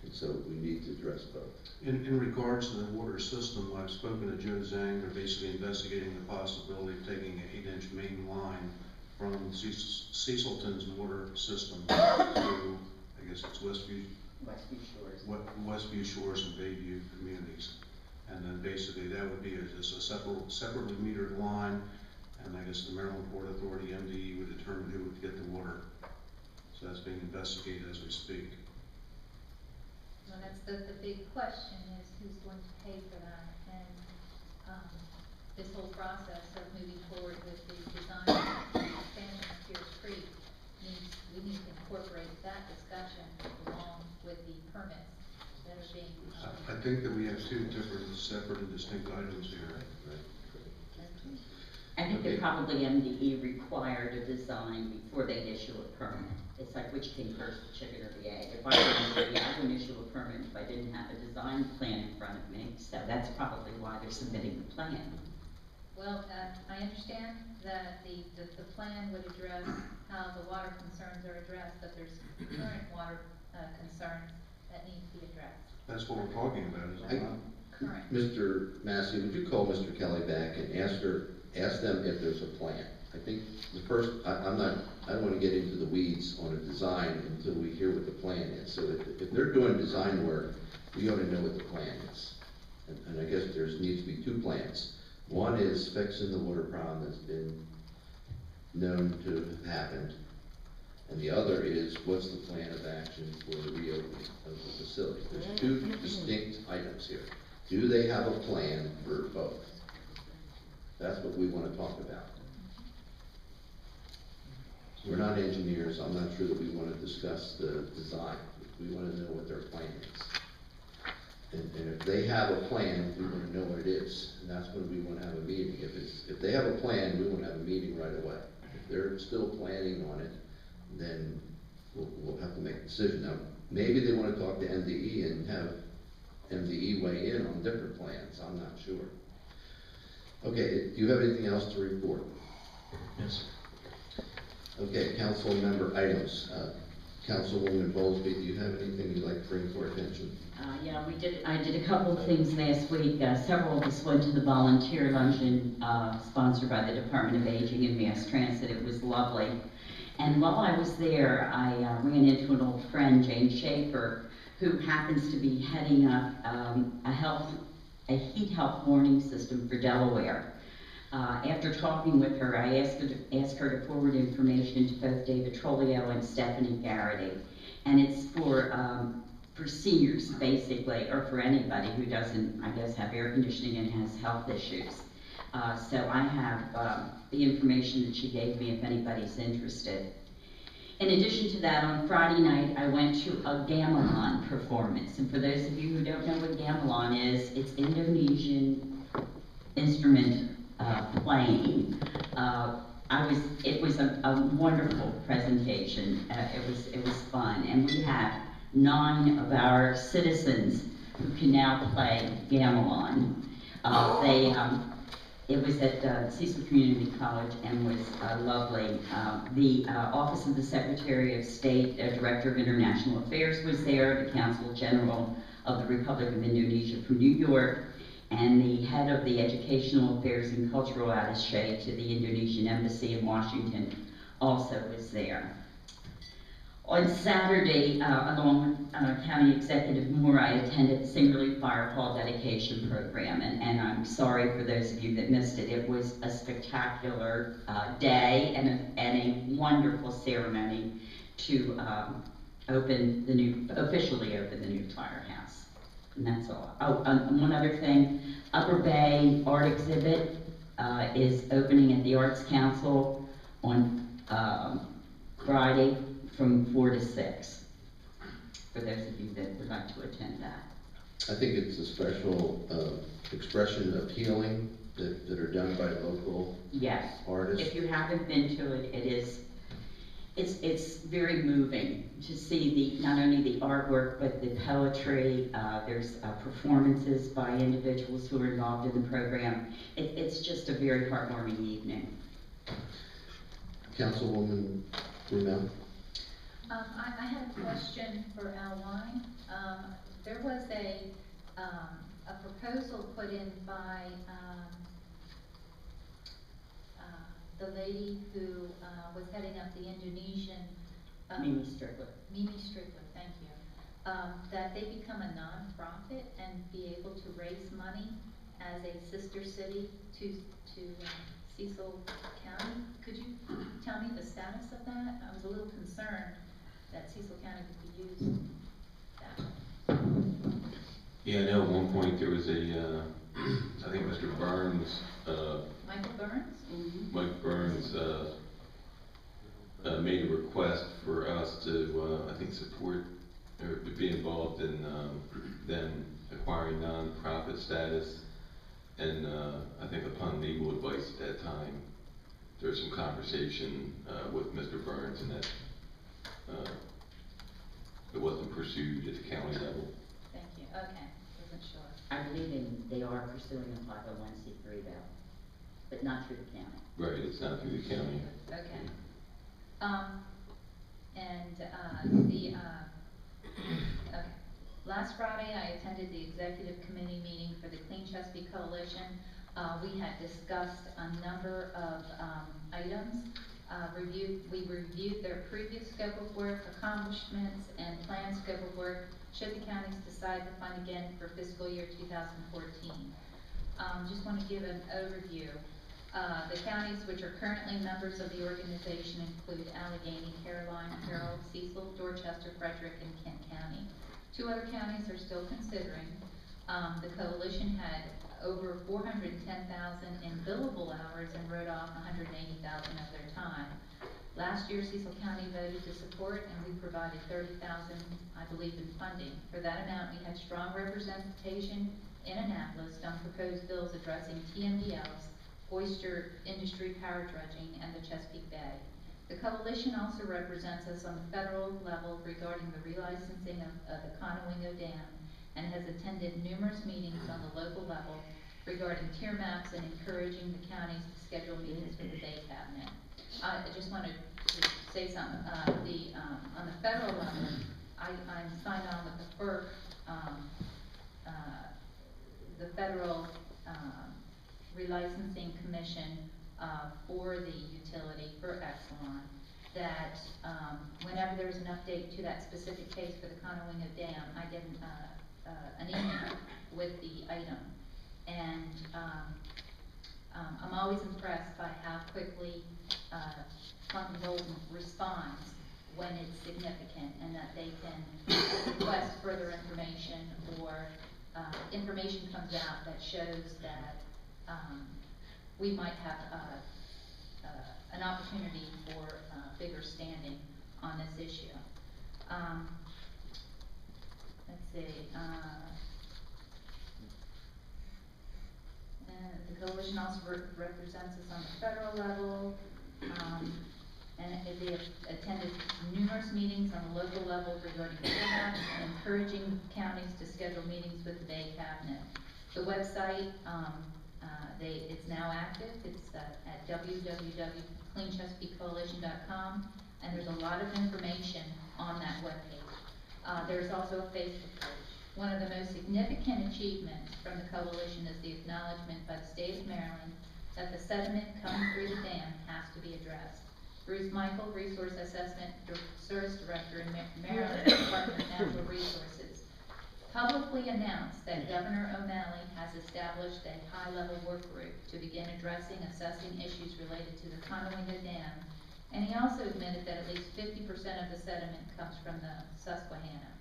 [SPEAKER 1] And so we need to address both.
[SPEAKER 3] In regards to the water system, I've spoken to Joe Zhang. They're basically investigating the possibility of taking an 8-inch main line from Cecilton's water system to, I guess it's Westview Shores and Bayview communities. And then basically that would be just a separately metered line, and I guess the Maryland Port Authority, MDE, would determine who would get the water. So that's being investigated as we speak.
[SPEAKER 4] Well, that's the big question is who's going to pay for that, and, this whole process of moving forward with the design and expansion of Pierce Creek we need to incorporate that discussion along with the permits that are being.
[SPEAKER 3] I think that we have 2 different, separate and distinct items here.
[SPEAKER 2] And I think
[SPEAKER 1] Okay.
[SPEAKER 2] that probably MDE required a design before they'd issue a permit. It's like which came first, the chicken or the egg? If I were MDE, I wouldn't issue a permit if I didn't have a design plan in front of me, so that's probably why they're submitting the plan.
[SPEAKER 4] Well, I understand that the plan would address how the water concerns are addressed, but there's current water, concerns that need to be addressed.
[SPEAKER 3] That's what we're talking about, is it not?
[SPEAKER 4] Current.
[SPEAKER 1] Mr. Massey, would you call Mr. Kelly back and ask them if there's a plan? I think the first, I don't wanna get into the weeds on a design until we hear what the plan is. So if they're doing design work, we ought to know what the plan is. And I guess needs to be two plans. One is fixing the water problem that's been known to have happened. And the other is, what's the plan of action for the reopening of the facility? There's two distinct items here. Do they have a plan for both? That's what we wanna talk about. We're not engineers, I'm not sure that we wanna discuss the design. We wanna know what their plan is. And if they have a plan, we wanna know what it is, and that's when we wanna have a meeting. If they have a plan, we wanna have a meeting right away. If they're still planning on it, then we'll have to make a decision. Now, maybe they wanna talk to MDE and have MDE weigh in on different plans, I'm not sure. Okay, do you have anything else to report?
[SPEAKER 5] Yes, sir.
[SPEAKER 1] Okay, council member items. Councilwoman Bowlesby, do you have anything you'd like to bring to our attention?
[SPEAKER 2] Yeah, I did a couple of things last week. Several of us went to the volunteer luncheon, sponsored by the Department of Aging and Mass Transit. It was lovely. And while I was there, I ran into an old friend, Jane Schaefer, who happens to be heading up a heat health warning system for Delaware. After talking with her, I asked her to forward information to both David Trolio and Stephanie Garrity. And it's for seniors, basically, or for anybody who doesn't, I guess, have air conditioning and has health issues. So I have the information that she gave me if anybody's interested. In addition to that, on Friday night, I went to a gamelan performance. And for those of you who don't know what gamelan is, it's Indonesian instrument playing. It was a wonderful presentation. It was fun. And we have 9 of our citizens who can now play gamelan. It was at Cecil Community College and was lovely. The Office of the Secretary of State, Director of International Affairs was there, the Consul General of the Republic of Indonesia from New York, and the head of the Educational Affairs and Cultural Attaché to the Indonesian Embassy in Washington also was there. On Saturday, along with County Executive Moore, I attended the Singerly Fire Hall dedication program, and I'm sorry for those of you that missed it. It was a spectacular day and a wonderful ceremony to officially open the new firehouse. And that's all. Oh, one other thing, Upper Bay Art Exhibit is opening at the Arts Council on Friday from 4 to 6, for those of you that would like to attend that.
[SPEAKER 1] I think it's a special expression of healing that are done by local
[SPEAKER 2] Yes.
[SPEAKER 1] artists.
[SPEAKER 2] If you haven't been to it, it's very moving to see not only the artwork, but the poetry. There's performances by individuals who are involved in the program. It's just a very heartwarming evening.
[SPEAKER 1] Councilwoman Brunel?
[SPEAKER 4] I had a question for Al Wine. There was a proposal put in by, the lady who, was heading up the Indonesian,
[SPEAKER 2] Mimi Strickler.
[SPEAKER 4] Mimi Strickler, thank you. That they become a nonprofit and be able to raise money as a sister city to Cecil County. Could you tell me the status of that? I was a little concerned that Cecil County could be used that way.
[SPEAKER 8] Yeah, I know at one point there was I think Mr. Burns,
[SPEAKER 4] Michael Burns?
[SPEAKER 2] Mm-hmm.
[SPEAKER 8] Mike Burns, made a request for us to, I think, support or to be involved in them acquiring non-profit status. And I think upon legal advice at that time, there's some conversation, with Mr. Burns and that, it wasn't pursued at the county level.
[SPEAKER 4] Thank you, okay, wasn't sure.
[SPEAKER 2] I believe they are pursuing a 501c3 though, but not through the county.
[SPEAKER 8] Right, it's not through the county.
[SPEAKER 4] Okay. Okay. Last Friday, I attended the executive committee meeting for the Clean Chesapeake Coalition. We had discussed a number of, items. We reviewed their previous scope of work, accomplishments, and planned scope of work, should the counties decide to fund again for fiscal year 2014. Just want to give an overview. The counties which are currently members of the organization include Allegheny, Caroline, Carroll, Cecil, Dorchester, Frederick, and Kent County. 2 other counties are still considering. The coalition had over 410,000 in billable hours and wrote off 180,000 of their time. Last year, Cecil County voted to support, and we provided 30,000, I believe, in funding. For that amount, we had strong representation in Annapolis on proposed bills addressing TMDLs, oyster industry power dredging, and the Chesapeake Bay. The coalition also represents us on the federal level regarding the relicensing of the Conowingo Dam, and has attended numerous meetings on the local level regarding tier maps and encouraging the counties to schedule meetings with the Bay Cabinet. I just wanted to say something. On the federal level, I'm signed on with the FERC, the Federal Relicensing Commission for the utility, for Exelon, that whenever there's an update to that specific case for the Conowingo Dam, I get an email with the item. And I'm always impressed by how quickly Funky Bolton responds when it's significant, and that they can request further information, or information comes out that shows that we might have an opportunity for bigger standing on this issue. Let's see. The coalition also represents us on the federal level, and they have attended numerous meetings on the local level regarding maps and encouraging counties to schedule meetings with the Bay Cabinet. The website, it's now active. It's at www.cleanchesapeakecoalition.com, and there's a lot of information on that webpage. There's also a Facebook page. One of the most significant achievements from the coalition is the acknowledgement by the state of Maryland that the sediment coming through the dam has to be addressed. Bruce Michael, Resource Assessment Service Director in Maryland Department of Natural Resources, publicly announced that Governor O'Malley has established a high-level work group to begin addressing, assessing issues related to the Conowingo Dam, and he also admitted that at least 50% of the sediment comes from the Susquehanna.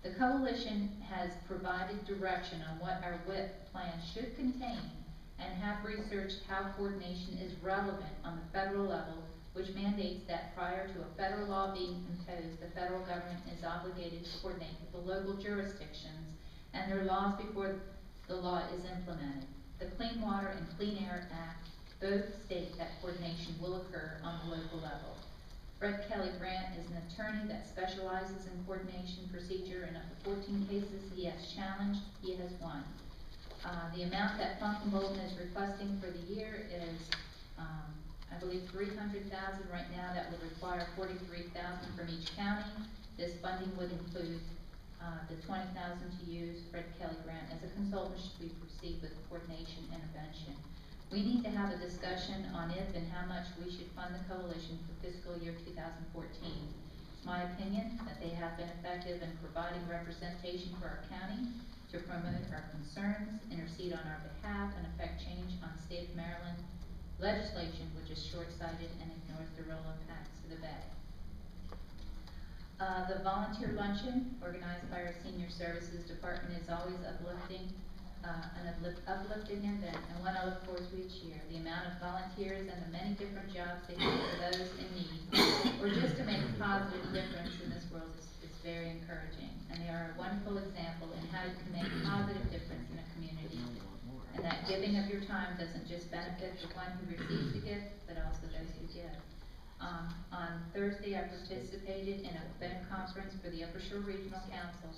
[SPEAKER 4] The coalition has provided direction on what our WIP plan should contain, and have researched how coordination is relevant on the federal level, which mandates that prior to a federal law being imposed, the federal government is obligated to coordinate with the local jurisdictions and their laws before the law is implemented. The Clean Water and Clean Air Act both state that coordination will occur on the local level. Fred Kelly Grant is an attorney that specializes in coordination procedure. In up to 14 cases he has challenged, he has won. The amount that Funky Bolton is requesting for the year is, I believe, $300,000 right now. That would require $43,000 from each county. This funding would include the $20,000 to use Fred Kelly Grant as a consultant should we proceed with coordination intervention. We need to have a discussion on if and how much we should fund the coalition for fiscal year 2014. It's my opinion that they have been effective in providing representation for our county to promote our concerns, intercede on our behalf, and affect change on state of Maryland legislation, which is short-sighted and ignores the real impacts to the Bay. The volunteer luncheon organized by our senior services department is always uplifting. An uplifting event, and one I look forward to each year. The amount of volunteers and the many different jobs they do for those in need, or just to make a positive difference in this world, is very encouraging. And they are a wonderful example in how you can make a positive difference in a community. And that giving of your time doesn't just benefit the one who receives the gift, but also those who give. On Thursday, I participated in a phone conference for the Upper Shore Regional Council.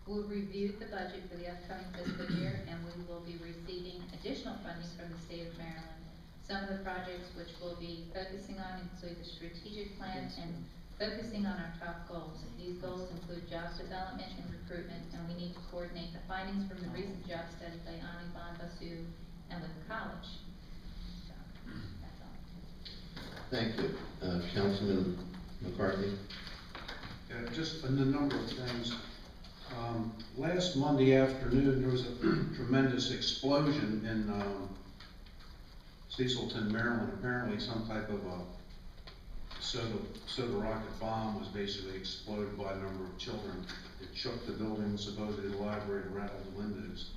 [SPEAKER 4] We'll review the budget for the upcoming fiscal year, and we will be receiving additional funding from the state of Maryland. Some of the projects which we'll be focusing on include the strategic plan and focusing on our top goals. These goals include jobs development and recruitment, and we need to coordinate the findings from the recent job study by Ani Bonbasu and with the college. So, that's all.
[SPEAKER 1] Thank you. Councilman McCarthy?
[SPEAKER 3] Yeah, just a number of things. Last Monday afternoon, there was a tremendous explosion in Cecilton, Maryland. Apparently some type of a soda rocket bomb was basically exploded by a number of children. It shook the building, supposedly the library, and rattled the windows.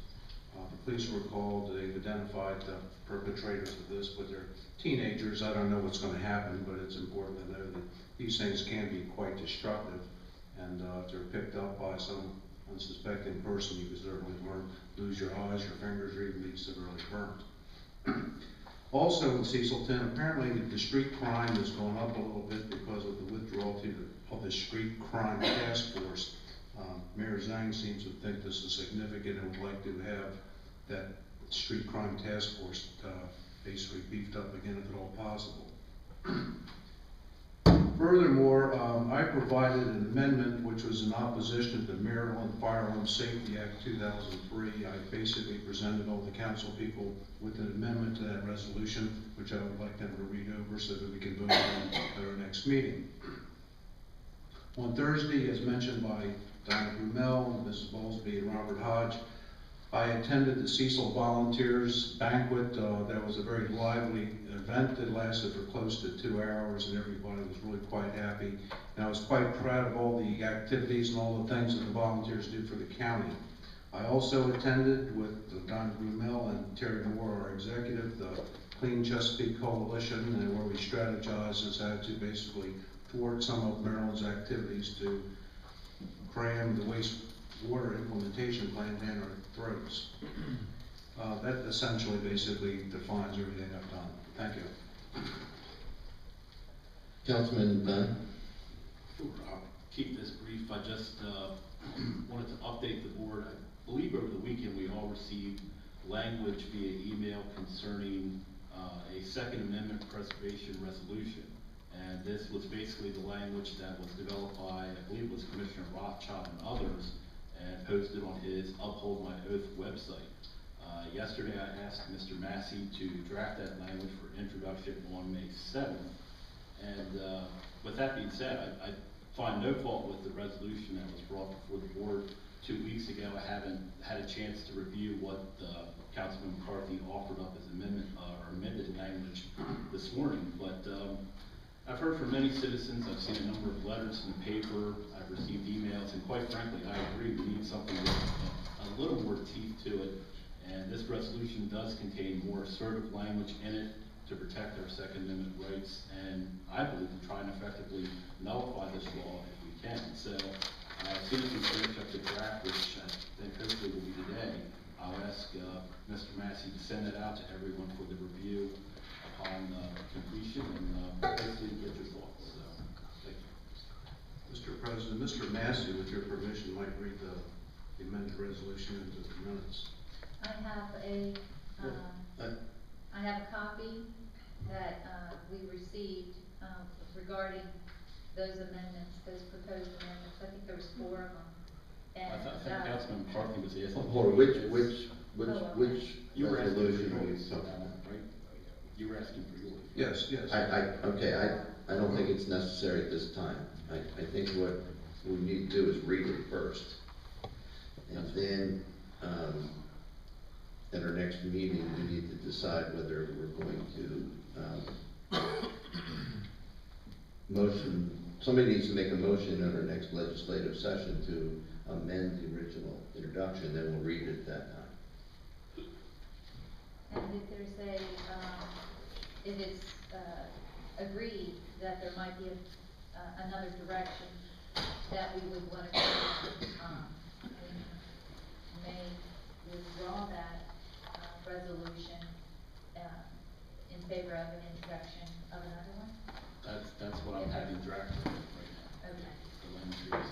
[SPEAKER 3] The police were called. They've identified the perpetrators of this, but they're teenagers. I don't know what's going to happen, but it's important to know that these things can be quite destructive. And if they're picked up by some unsuspecting person, you can certainly lose your eyes, your fingers, or even be severely burnt. Also in Cecilton, apparently the street crime has gone up a little bit because of the withdrawal of the street crime task force. Mayor Zhang seems to think this is significant and would like to have that street crime task force basically beefed up again if at all possible. Furthermore, I provided an amendment which was in opposition to the Maryland Firearm Safety Act 2003. I basically presented all the council people with an amendment to that resolution, which I would like them to read over so that we can vote on at our next meeting. On Thursday, as mentioned by Donna Brumell, Mrs. Bowlesby, and Robert Hodge, I attended the Cecil Volunteers Banquet. That was a very lively event that lasted for close to 2 hours, and everybody was really quite happy. And I was quite proud of all the activities and all the things that the volunteers did for the county. I also attended with Donna Brumell and Terry Moore, our executive, the Clean Chesapeake Coalition, and where we strategized as how to basically thwart some of Maryland's activities to cram the wastewater implementation plan down our throats. That essentially basically defines everything I've done. Thank you.
[SPEAKER 1] Councilman Dunn?
[SPEAKER 6] Sure, I'll keep this brief. I just wanted to update the board. I believe over the weekend we all received language via email concerning a Second Amendment preservation resolution. And this was basically the language that was developed by, I believe it was Commissioner Rothschild and others, and posted on his Uphold My Oath website. Yesterday I asked Mr. Massey to draft that language for introduction on May 7th. And with that being said, I find no fault with the resolution that was brought before the board 2 weeks ago. I haven't had a chance to review what Councilman McCarthy offered up as amendment or amended language this morning. But I've heard from many citizens. I've seen a number of letters in the paper. I've received emails, and quite frankly, I agree we need something with a little more teeth to it. And this resolution does contain more assertive language in it to protect our Second Amendment rights, and I believe we're trying to effectively nullify this law if we can. So as soon as we finish up the draft, which I think hopefully will be today, I'll ask Mr. Massey to send it out to everyone for the review upon completion, and hopefully get your thoughts. So, thank you.
[SPEAKER 3] Mr. President, Mr. Massey, with your permission, might read the amended resolution into the minutes.
[SPEAKER 4] I have a copy that we received regarding those amendments, those proposed amendments. I think there was 4 of them. And,
[SPEAKER 6] I think Councilman McCarthy was asking.
[SPEAKER 1] Hold on, which
[SPEAKER 6] You were asking for
[SPEAKER 1] resolution are you
[SPEAKER 6] yours,
[SPEAKER 1] talking about?
[SPEAKER 6] right? You were asking for yours.
[SPEAKER 3] Yes, yes.
[SPEAKER 1] I don't think it's necessary at this time. I think what we need to do is read it first. And then, at our next meeting, we need to decide whether we're going to, somebody needs to make a motion at our next legislative session to amend the original introduction, then we'll read it at that time.
[SPEAKER 4] And if there's if it's agreed that there might be another direction that we would want to go, we may withdraw that resolution, in favor of an introduction of another one?
[SPEAKER 6] That's what I'm having drafted right now.
[SPEAKER 4] Okay.
[SPEAKER 6] The language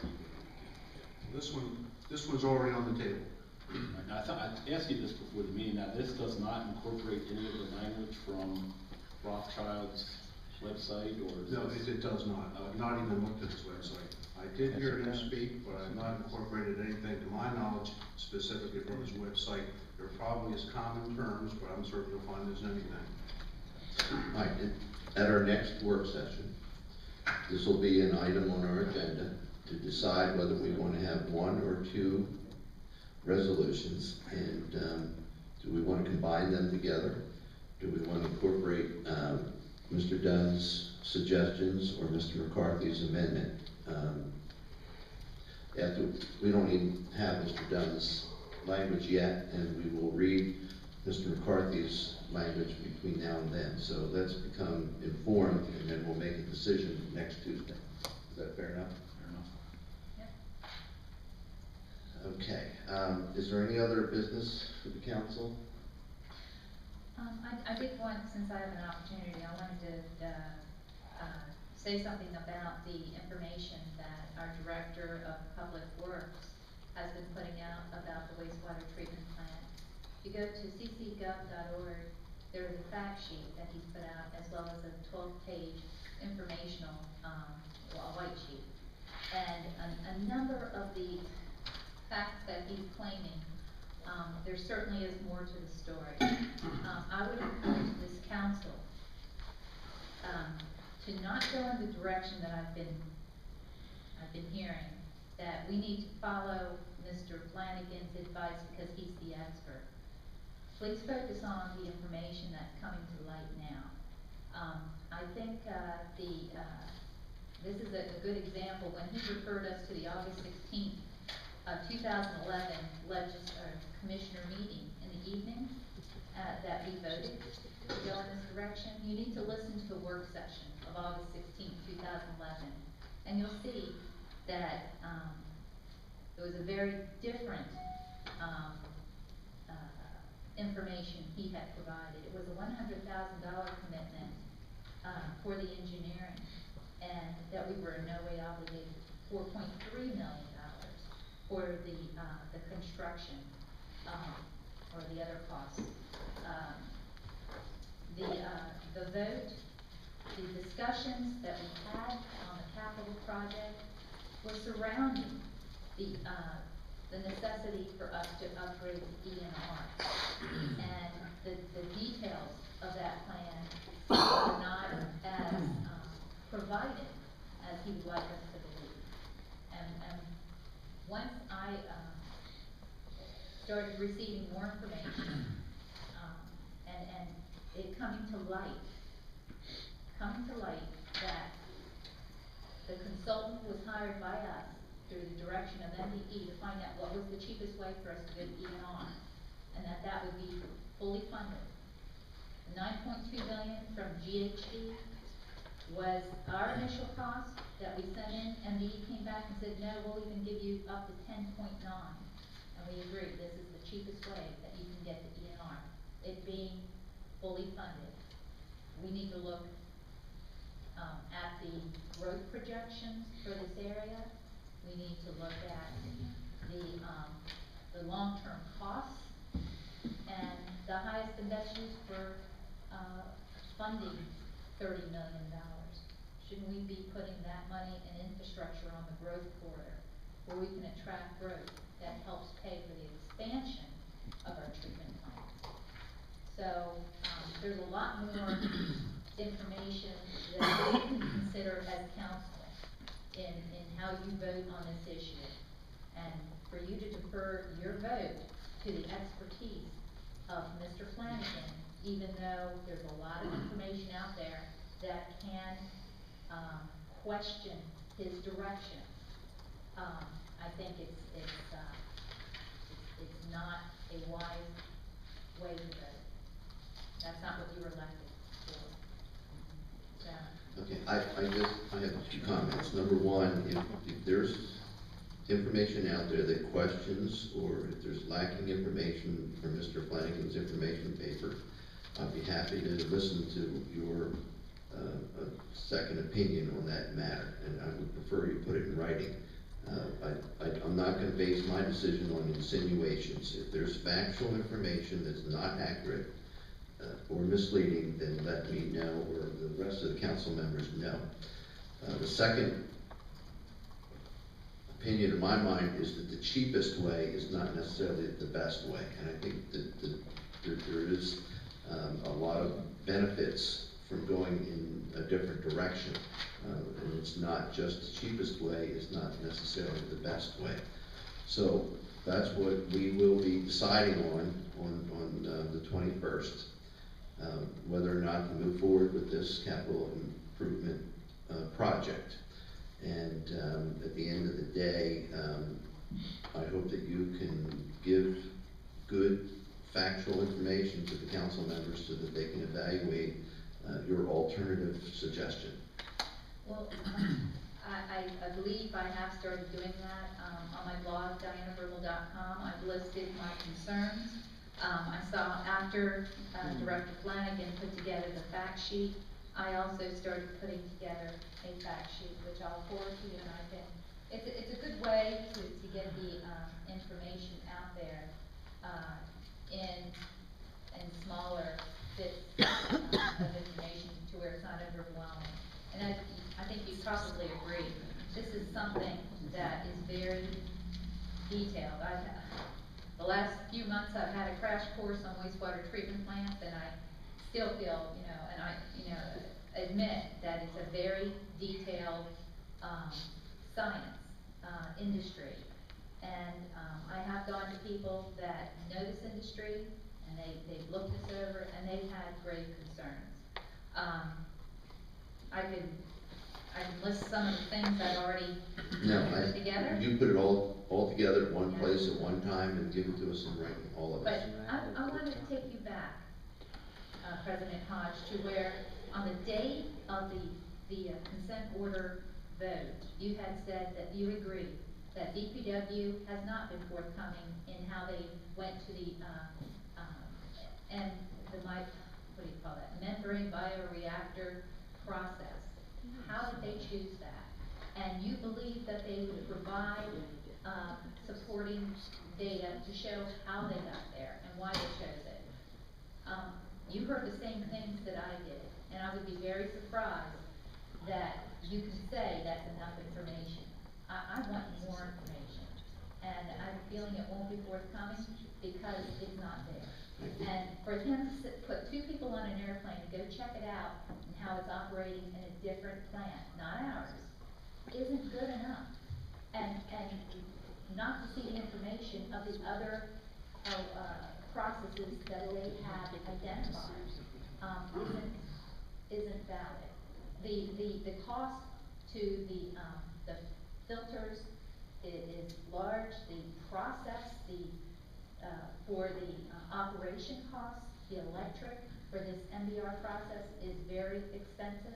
[SPEAKER 6] is-
[SPEAKER 3] This one's already on the table.
[SPEAKER 6] And I thought, I'd asked you this before the meeting, now this does not incorporate any of the language from Rothschild's website, or is
[SPEAKER 3] No,
[SPEAKER 6] this?
[SPEAKER 3] it does not. I've not even looked at his website. I did hear him speak, but I've not incorporated anything, to my knowledge, specifically from his website. There probably is common terms, but I'm certain you'll find there's anything.
[SPEAKER 1] All right, at our next work session, this will be an item on our agenda to decide whether we want to have one or two resolutions, and, do we want to combine them together? Do we want to incorporate, Mr. Dunn's suggestions or Mr. McCarthy's amendment? After, we don't even have Mr. Dunn's language yet, and we will read Mr. McCarthy's language between now and then. So let's become informed, and then we'll make a decision next Tuesday. Is that fair enough?
[SPEAKER 6] Fair enough.
[SPEAKER 4] Yep.
[SPEAKER 1] Okay, is there any other business for the council?
[SPEAKER 4] I did want, since I have an opportunity, I wanted to, say something about the information that our Director of Public Works has been putting out about the wastewater treatment plant. If you go to ccgov.org, there is a fact sheet that he's put out, as well as a 12-page informational, a white sheet. And a number of the facts that he's claiming, there certainly is more to the story. I would encourage this council to not go in the direction that I've been hearing, that we need to follow Mr. Flanagan's advice because he's the expert. Please focus on the information that's coming to light now. I think this is a good example when he referred us to the August 16th, 2011 commissioner meeting in the evening that we voted to go in this direction. You need to listen to the work session of August 16th, 2011, and you'll see that it was a very different information he had provided. It was a $100,000 commitment for the engineering, and that we were in no way obligated $4.3 million for the construction or the other costs. The vote, the discussions that we had on the capital project were surrounding the necessity for us to upgrade the ENR. And the details of that plan were not as provided as he would like us to believe. And once I started receiving more information, and it coming to light that the consultant was hired by us through the direction of MDE to find out what was the cheapest way for us to go to ENR, and that would be fully funded. The $9.2 million from GHD was our initial cost that we sent in. MDE came back and said, no, we'll even give you up to 10.9. And we agreed, this is the cheapest way that you can get to ENR, it being fully funded. We need to look at the growth projections for this area. We need to look at the long-term costs and the highest and best use for funding $30 million. Shouldn't we be putting that money in infrastructure on the growth corridor, where we can attract growth that helps pay for the expansion of our treatment plants? So there's a lot more information that we can consider as council in how you vote on this issue. And for you to defer your vote to the expertise of Mr. Flanagan, even though there's a lot of information out there that can question his direction, I think it's not a wise way to vote. That's not what you were elected for. So,
[SPEAKER 1] Okay, I have two comments. Number one, if there's information out there that questions, or if there's lacking information from Mr. Flanagan's information paper, I'd be happy to listen to your second opinion on that matter, and I would prefer you put it in writing. I'm not gonna base my decision on insinuations. If there's factual information that's not accurate or misleading, then let me know, or the rest of the council members know. The second opinion in my mind is that the cheapest way is not necessarily the best way, and I think that there is a lot of benefits from going in a different direction, and it's not just the cheapest way is not necessarily the best way. So that's what we will be deciding on the 21st, whether or not to move forward with this capital improvement project. And at the end of the day, I hope that you can give good factual information to the council members so that they can evaluate your alternative suggestion.
[SPEAKER 4] Well, I believe I have started doing that, on my blog, dianabertle.com, I've listed my concerns. I saw after, Director Flanagan put together the fact sheet, I also started putting together a fact sheet, which I'll forward to you, and I can, it's a good way to get the, information out there, in smaller bits, of information to where it's not overwhelming. And I think you probably agree, this is something that is very detailed. The last few months I've had a crash course on wastewater treatment plants, and I still feel, and I, admit that it's a very detailed, science, industry. And, I have gone to people that know this industry, and they've looked this over, and they've had grave concerns. I can list some of the things I've already put together.
[SPEAKER 1] You put it all together at one place at one time and give it to us in writing, all of us.
[SPEAKER 4] But I wanted to take you back, President Hodge, to where on the day of the consent order vote, you had said that you agreed that DPW has not been forthcoming in how they went to the, what do you call that, membrane bioreactor process. How did they choose that? And you believe that they would provide, supporting data to show how they got there and why they chose it. You heard the same things that I did, and I would be very surprised that you can say that's enough information. I want more information, and I have a feeling it won't be forthcoming because it's not there. And for him to put two people on an airplane to go check it out and how it's operating in a different plant, not ours, isn't good enough. And not to see the information of the other processes that they have identified isn't valid. The cost to the filters is large. The process, for the operation costs, the electric for this MBR process is very expensive.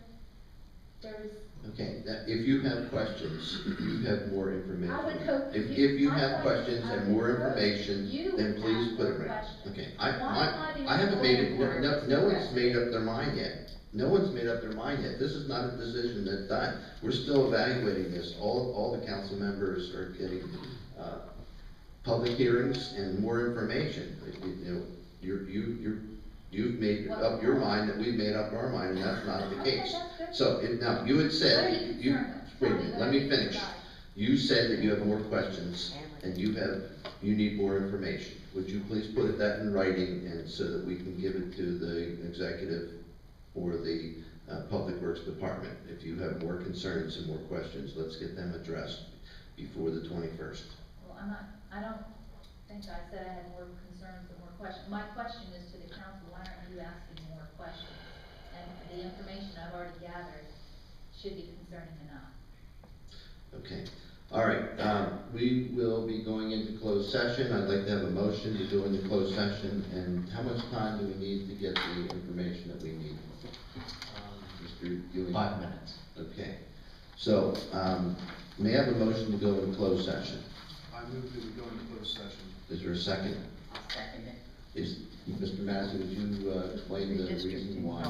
[SPEAKER 1] Okay, if you have questions, if you have more information.
[SPEAKER 4] I would hope
[SPEAKER 1] If
[SPEAKER 4] you-
[SPEAKER 1] you
[SPEAKER 4] my
[SPEAKER 1] have
[SPEAKER 4] question-
[SPEAKER 1] questions
[SPEAKER 4] I
[SPEAKER 1] and
[SPEAKER 4] would
[SPEAKER 1] more
[SPEAKER 4] hope
[SPEAKER 1] information,
[SPEAKER 4] you
[SPEAKER 1] then please
[SPEAKER 4] have
[SPEAKER 1] put it
[SPEAKER 4] more
[SPEAKER 1] right.
[SPEAKER 4] questions.
[SPEAKER 1] Okay,
[SPEAKER 4] Why am I
[SPEAKER 1] I haven't made it,
[SPEAKER 4] being
[SPEAKER 1] no one's made up their mind yet. No one's made up their mind yet. This is not a decision that's done. We're still evaluating this. All the council members are getting, public hearings and more information. You've made up your mind that we've made up our mind, and that's not the
[SPEAKER 4] Okay,
[SPEAKER 1] case.
[SPEAKER 4] that's good.
[SPEAKER 1] So, now, you had
[SPEAKER 4] What are
[SPEAKER 1] said,
[SPEAKER 4] you concerned with?
[SPEAKER 1] wait a
[SPEAKER 4] Tell me
[SPEAKER 1] minute,
[SPEAKER 4] what
[SPEAKER 1] let
[SPEAKER 4] are
[SPEAKER 1] me
[SPEAKER 4] you
[SPEAKER 1] finish.
[SPEAKER 4] concerned?
[SPEAKER 1] You said that you have more questions, and you need more information. Would you please put that in writing, and so that we can give it to the executive or the Public Works Department? If you have more concerns and more questions, let's get them addressed before the 21st.
[SPEAKER 4] Well, I don't think I said I had more concerns and more questions. My question is to the council, why aren't you asking more questions? And the information I've already gathered should be concerning enough.
[SPEAKER 1] Okay, all right, we will be going into closed session. I'd like to have a motion to go into closed session, and how much time do we need to get the information that we need? Mr. Ewing?
[SPEAKER 5] 5 minutes.
[SPEAKER 1] Okay, so, May I have a motion to go into closed session?
[SPEAKER 3] I move that we go into closed session.
[SPEAKER 1] Is there a second?
[SPEAKER 2] I'll second it.
[SPEAKER 1] Is, Mr. Massey, would you, explain the reason why?